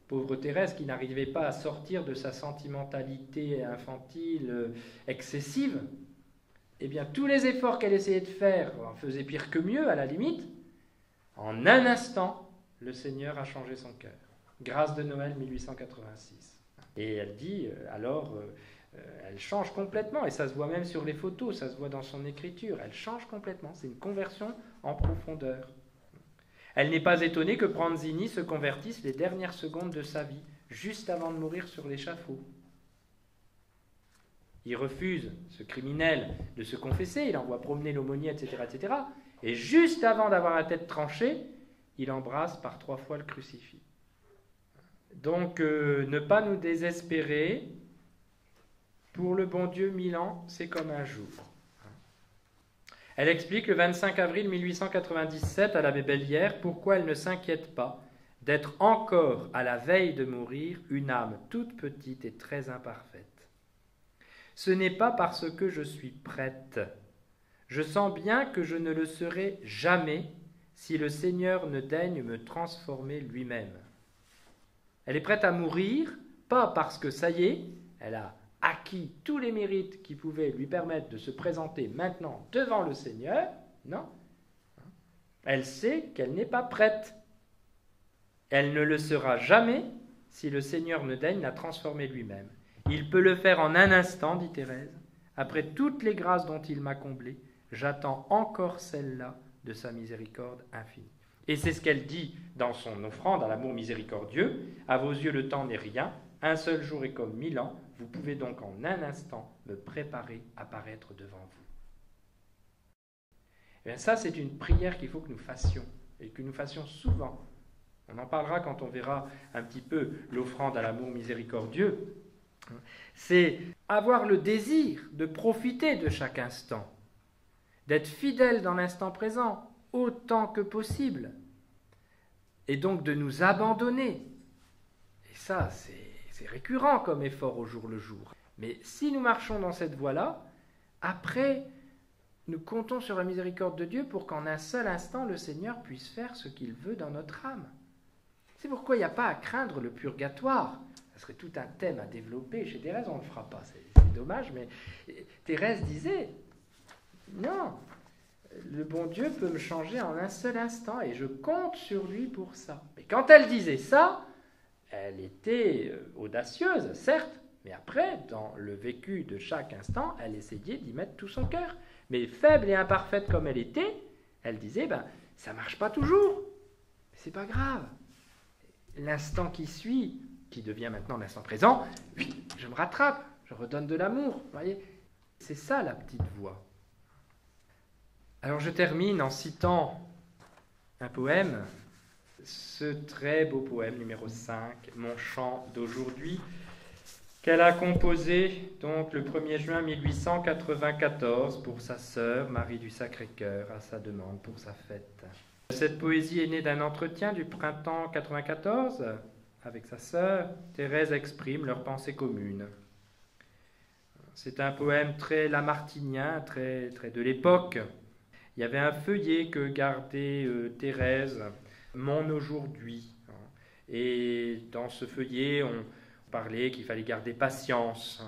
Speaker 1: Pauvre Thérèse qui n'arrivait pas à sortir de sa sentimentalité infantile excessive. Eh bien, tous les efforts qu'elle essayait de faire en faisaient pire que mieux, à la limite. En un instant, le Seigneur a changé son cœur. Grâce de Noël 1886. Et elle dit, elle change complètement, et ça se voit même sur les photos, ça se voit dans son écriture, elle change complètement, c'est une conversion en profondeur. Elle n'est pas étonnée que Pranzini se convertisse les dernières secondes de sa vie, juste avant de mourir sur l'échafaud. Il refuse, ce criminel, de se confesser, il envoie promener l'aumônier, etc., etc. Et juste avant d'avoir la tête tranchée, il embrasse par 3 fois le crucifix. Donc, ne pas nous désespérer. Pour le bon Dieu, 1000 ans, c'est comme un jour. Elle explique le 25 avril 1897 à l'abbé Bellière pourquoi elle ne s'inquiète pas d'être encore à la veille de mourir une âme toute petite et très imparfaite. Ce n'est pas parce que je suis prête. Je sens bien que je ne le serai jamais si le Seigneur ne daigne me transformer lui-même. Elle est prête à mourir, pas parce que ça y est, elle a acquis tous les mérites qui pouvaient lui permettre de se présenter maintenant devant le Seigneur, non. Elle sait qu'elle n'est pas prête. Elle ne le sera jamais si le Seigneur ne daigne la transformer lui-même. Il peut le faire en un instant, dit Thérèse. Après toutes les grâces dont il m'a comblée, j'attends encore celle-là de sa miséricorde infinie. Et c'est ce qu'elle dit dans son offrande à l'amour miséricordieux. À vos yeux, le temps n'est rien. Un seul jour est comme 1000 ans. Vous pouvez donc en un instant me préparer à paraître devant vous. Et bien ça, c'est une prière qu'il faut que nous fassions, et que nous fassions souvent. On en parlera quand on verra un petit peu l'offrande à l'amour miséricordieux. C'est avoir le désir de profiter de chaque instant, d'être fidèle dans l'instant présent autant que possible, et donc de nous abandonner. Et ça, c'est récurrent comme effort au jour le jour. Mais si nous marchons dans cette voie-là, après, nous comptons sur la miséricorde de Dieu pour qu'en un seul instant, le Seigneur puisse faire ce qu'il veut dans notre âme. C'est pourquoi il n'y a pas à craindre le purgatoire. Ça serait tout un thème à développer. Chez Thérèse, on ne le fera pas. C'est dommage, mais Thérèse disait, non, le bon Dieu peut me changer en un seul instant et je compte sur lui pour ça. Mais quand elle disait ça, elle était audacieuse, certes, mais après, dans le vécu de chaque instant, elle essayait d'y mettre tout son cœur. Mais faible et imparfaite comme elle était, elle disait, ça ne marche pas toujours. Mais c'est pas grave. L'instant qui suit, qui devient maintenant l'instant présent, je me rattrape, je redonne de l'amour. Vous voyez, c'est ça la petite voix. Alors je termine en citant un poème, ce très beau poème numéro 5, Mon chant d'aujourd'hui, qu'elle a composé donc le 1er juin 1894 pour sa sœur Marie du Sacré-Cœur à sa demande pour sa fête. Cette poésie est née d'un entretien du printemps 94 avec sa sœur. Thérèse exprime leurs pensées communes. C'est un poème très lamartinien, très de l'époque. Il y avait un feuillet que gardait Thérèse, Mon aujourd'hui. Et dans ce feuillet, on parlait qu'il fallait garder patience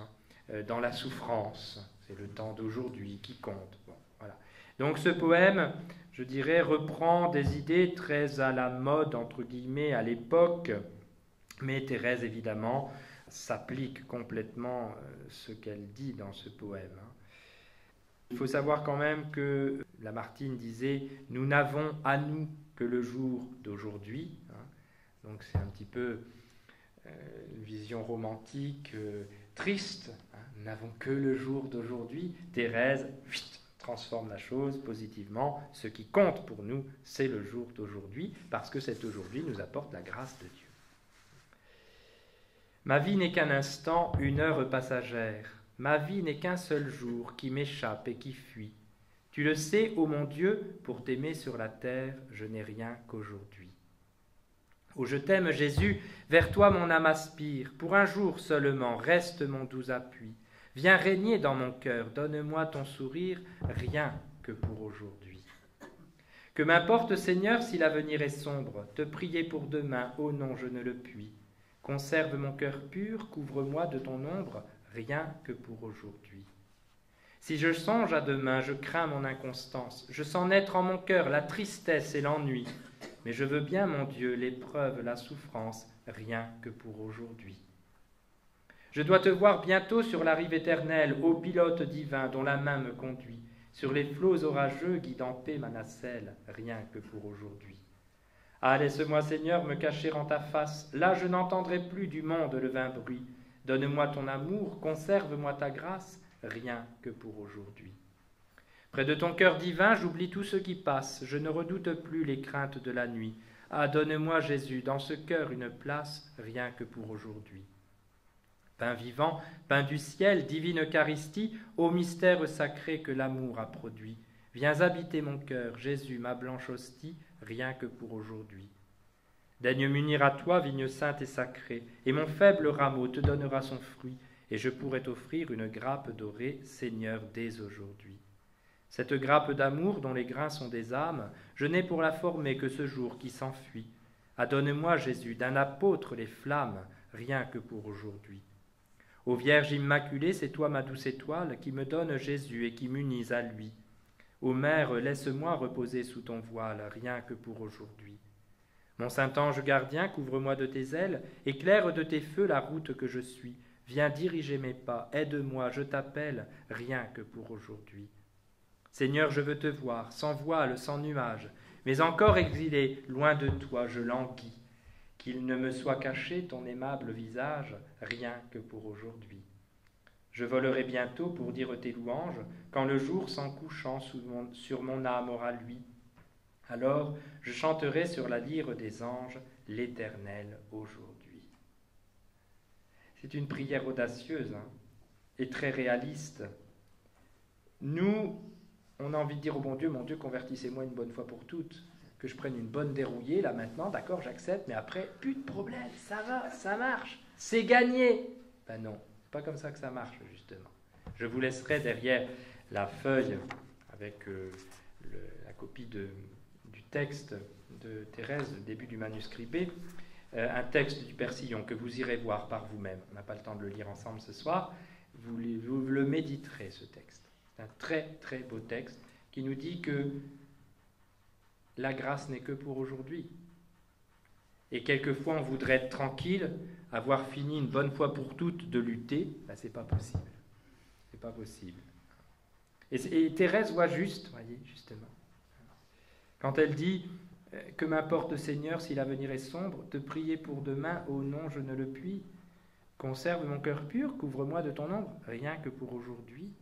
Speaker 1: dans la souffrance. C'est le temps d'aujourd'hui qui compte. Bon, voilà. Donc ce poème, je dirais, reprend des idées très à la mode, entre guillemets, à l'époque, mais Thérèse, évidemment, s'applique complètement ce qu'elle dit dans ce poème. Il faut savoir quand même que Lamartine disait « Nous n'avons à nous que le jour d'aujourd'hui ». Donc c'est un petit peu une vision romantique, triste. Nous n'avons que le jour d'aujourd'hui. Thérèse transforme la chose positivement. Ce qui compte pour nous, c'est le jour d'aujourd'hui, parce que cet aujourd'hui nous apporte la grâce de Dieu. Ma vie n'est qu'un instant, une heure passagère. Ma vie n'est qu'un seul jour qui m'échappe et qui fuit. Tu le sais, ô mon Dieu, pour t'aimer sur la terre, je n'ai rien qu'aujourd'hui. Ô je t'aime, Jésus, vers toi mon âme aspire, pour un jour seulement, reste mon doux appui. Viens régner dans mon cœur, donne-moi ton sourire, rien que pour aujourd'hui. Que m'importe, Seigneur, si l'avenir est sombre, te prier pour demain, ô non, je ne le puis. Conserve mon cœur pur, couvre-moi de ton ombre, rien que pour aujourd'hui. Si je songe à demain, je crains mon inconstance, je sens naître en mon cœur la tristesse et l'ennui, mais je veux bien, mon Dieu, l'épreuve, la souffrance, rien que pour aujourd'hui. Je dois te voir bientôt sur la rive éternelle, ô pilote divin dont la main me conduit, sur les flots orageux guidant paix ma nacelle, rien que pour aujourd'hui. Ah, laisse-moi, Seigneur, me cacher en ta face, là je n'entendrai plus du monde le vain bruit. Donne-moi ton amour, conserve-moi ta grâce, rien que pour aujourd'hui. Près de ton cœur divin, j'oublie tout ce qui passe, je ne redoute plus les craintes de la nuit. Ah, donne-moi, Jésus, dans ce cœur une place, rien que pour aujourd'hui. Pain vivant, pain du ciel, divine Eucharistie, ô mystère sacré que l'amour a produit. Viens habiter mon cœur, Jésus, ma blanche hostie, rien que pour aujourd'hui. Daigne m'unir à toi, vigne sainte et sacrée, et mon faible rameau te donnera son fruit, et je pourrai t'offrir une grappe dorée, Seigneur, dès aujourd'hui. Cette grappe d'amour dont les grains sont des âmes, je n'ai pour la former que ce jour qui s'enfuit. Adonne-moi, Jésus, d'un apôtre les flammes, rien que pour aujourd'hui. Ô Vierge Immaculée, c'est toi ma douce étoile, qui me donne Jésus et qui m'unise à lui. Ô Mère, laisse-moi reposer sous ton voile, rien que pour aujourd'hui. Mon Saint-Ange gardien, couvre-moi de tes ailes, éclaire de tes feux la route que je suis. Viens diriger mes pas, aide-moi, je t'appelle, rien que pour aujourd'hui. Seigneur, je veux te voir, sans voile, sans nuage, mais encore exilé, loin de toi, je languis. Qu'il ne me soit caché ton aimable visage, rien que pour aujourd'hui. Je volerai bientôt pour dire tes louanges, quand le jour s'en couchant sur mon âme aura lui. Alors je chanterai sur la lyre des anges l'Éternel aujourd'hui. C'est une prière audacieuse et très réaliste. Nous, on a envie de dire au bon Dieu, convertissez-moi une bonne fois pour toutes, que je prenne une bonne dérouillée, là maintenant, d'accord, j'accepte, mais après, plus de problème, ça va, ça marche, c'est gagné. Ben non, c'est pas comme ça que ça marche, justement. Je vous laisserai derrière la feuille avec la copie du texte de Thérèse, le début du manuscrit B, un texte du Père Sillon que vous irez voir par vous-même. On n'a pas le temps de le lire ensemble ce soir. Vous le méditerez, ce texte. C'est un très très beau texte qui nous dit que la grâce n'est que pour aujourd'hui. Et quelquefois, on voudrait être tranquille, avoir fini une bonne fois pour toutes de lutter. Ben, c'est pas possible. C'est pas possible. Et Thérèse voit juste, voyez, justement. Quand elle dit « Que m'importe, Seigneur, si l'avenir est sombre, te prier pour demain, oh non, je ne le puis. Conserve mon cœur pur, couvre-moi de ton ombre, rien que pour aujourd'hui.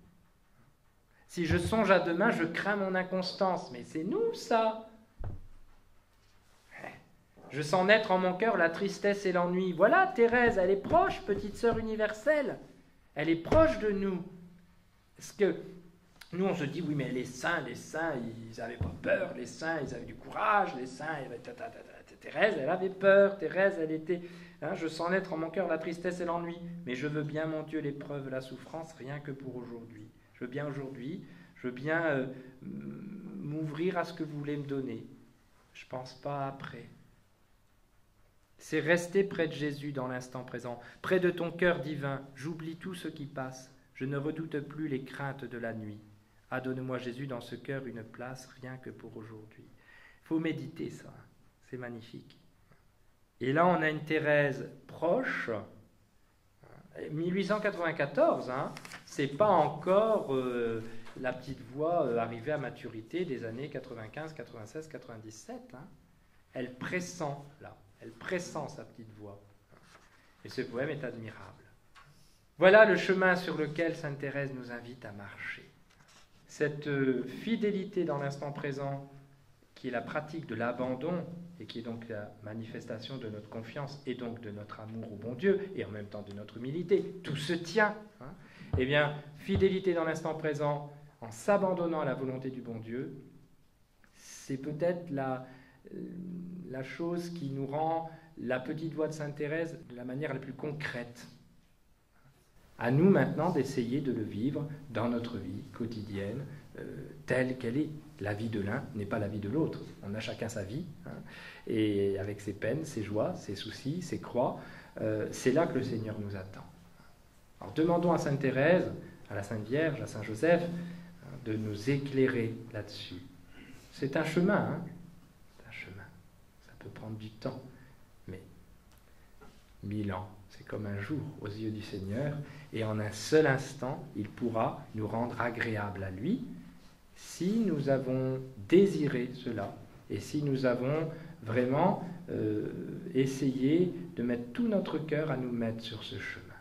Speaker 1: Si je songe à demain, je crains mon inconstance. » Mais c'est nous, ça. Je sens naître en mon cœur la tristesse et l'ennui. Voilà, Thérèse, elle est proche, petite sœur universelle. Elle est proche de nous. Parce que nous, on se dit, oui, mais les saints, ils n'avaient pas peur. Les saints, ils avaient du courage. Les saints, Thérèse, elle avait peur. Thérèse, elle était... je sens naître en mon cœur la tristesse et l'ennui. Mais je veux bien, mon Dieu, l'épreuve, la souffrance, rien que pour aujourd'hui. Je veux bien aujourd'hui, je veux bien m'ouvrir à ce que vous voulez me donner. Je ne pense pas après. C'est rester près de Jésus dans l'instant présent, près de ton cœur divin. J'oublie tout ce qui passe. Je ne redoute plus les craintes de la nuit. Ah, donne-moi, Jésus, dans ce cœur une place, rien que pour aujourd'hui. Il faut méditer ça. C'est magnifique. Et là, on a une Thérèse proche. 1894, c'est pas encore la petite voix arrivée à maturité des années 95, 96, 97. Elle pressent, là. Elle pressent sa petite voix. Et ce poème est admirable. Voilà le chemin sur lequel sainte Thérèse nous invite à marcher. Cette fidélité dans l'instant présent, qui est la pratique de l'abandon, et qui est donc la manifestation de notre confiance, et donc de notre amour au bon Dieu, et en même temps de notre humilité, tout se tient. Eh bien, fidélité dans l'instant présent, en s'abandonnant à la volonté du bon Dieu, c'est peut-être la chose qui nous rend la petite voix de sainte Thérèse de la manière la plus concrète. À nous maintenant d'essayer de le vivre dans notre vie quotidienne, telle qu'elle est. La vie de l'un n'est pas la vie de l'autre. On a chacun sa vie, et avec ses peines, ses joies, ses soucis, ses croix. C'est là que le Seigneur nous attend. Alors demandons à sainte Thérèse, à la Sainte Vierge, à Saint Joseph, de nous éclairer là-dessus. C'est un chemin, ça peut prendre du temps, mais 1000 ans, c'est comme un jour aux yeux du Seigneur, et en un seul instant, il pourra nous rendre agréables à lui, si nous avons désiré cela, et si nous avons vraiment essayé de mettre tout notre cœur à nous mettre sur ce chemin.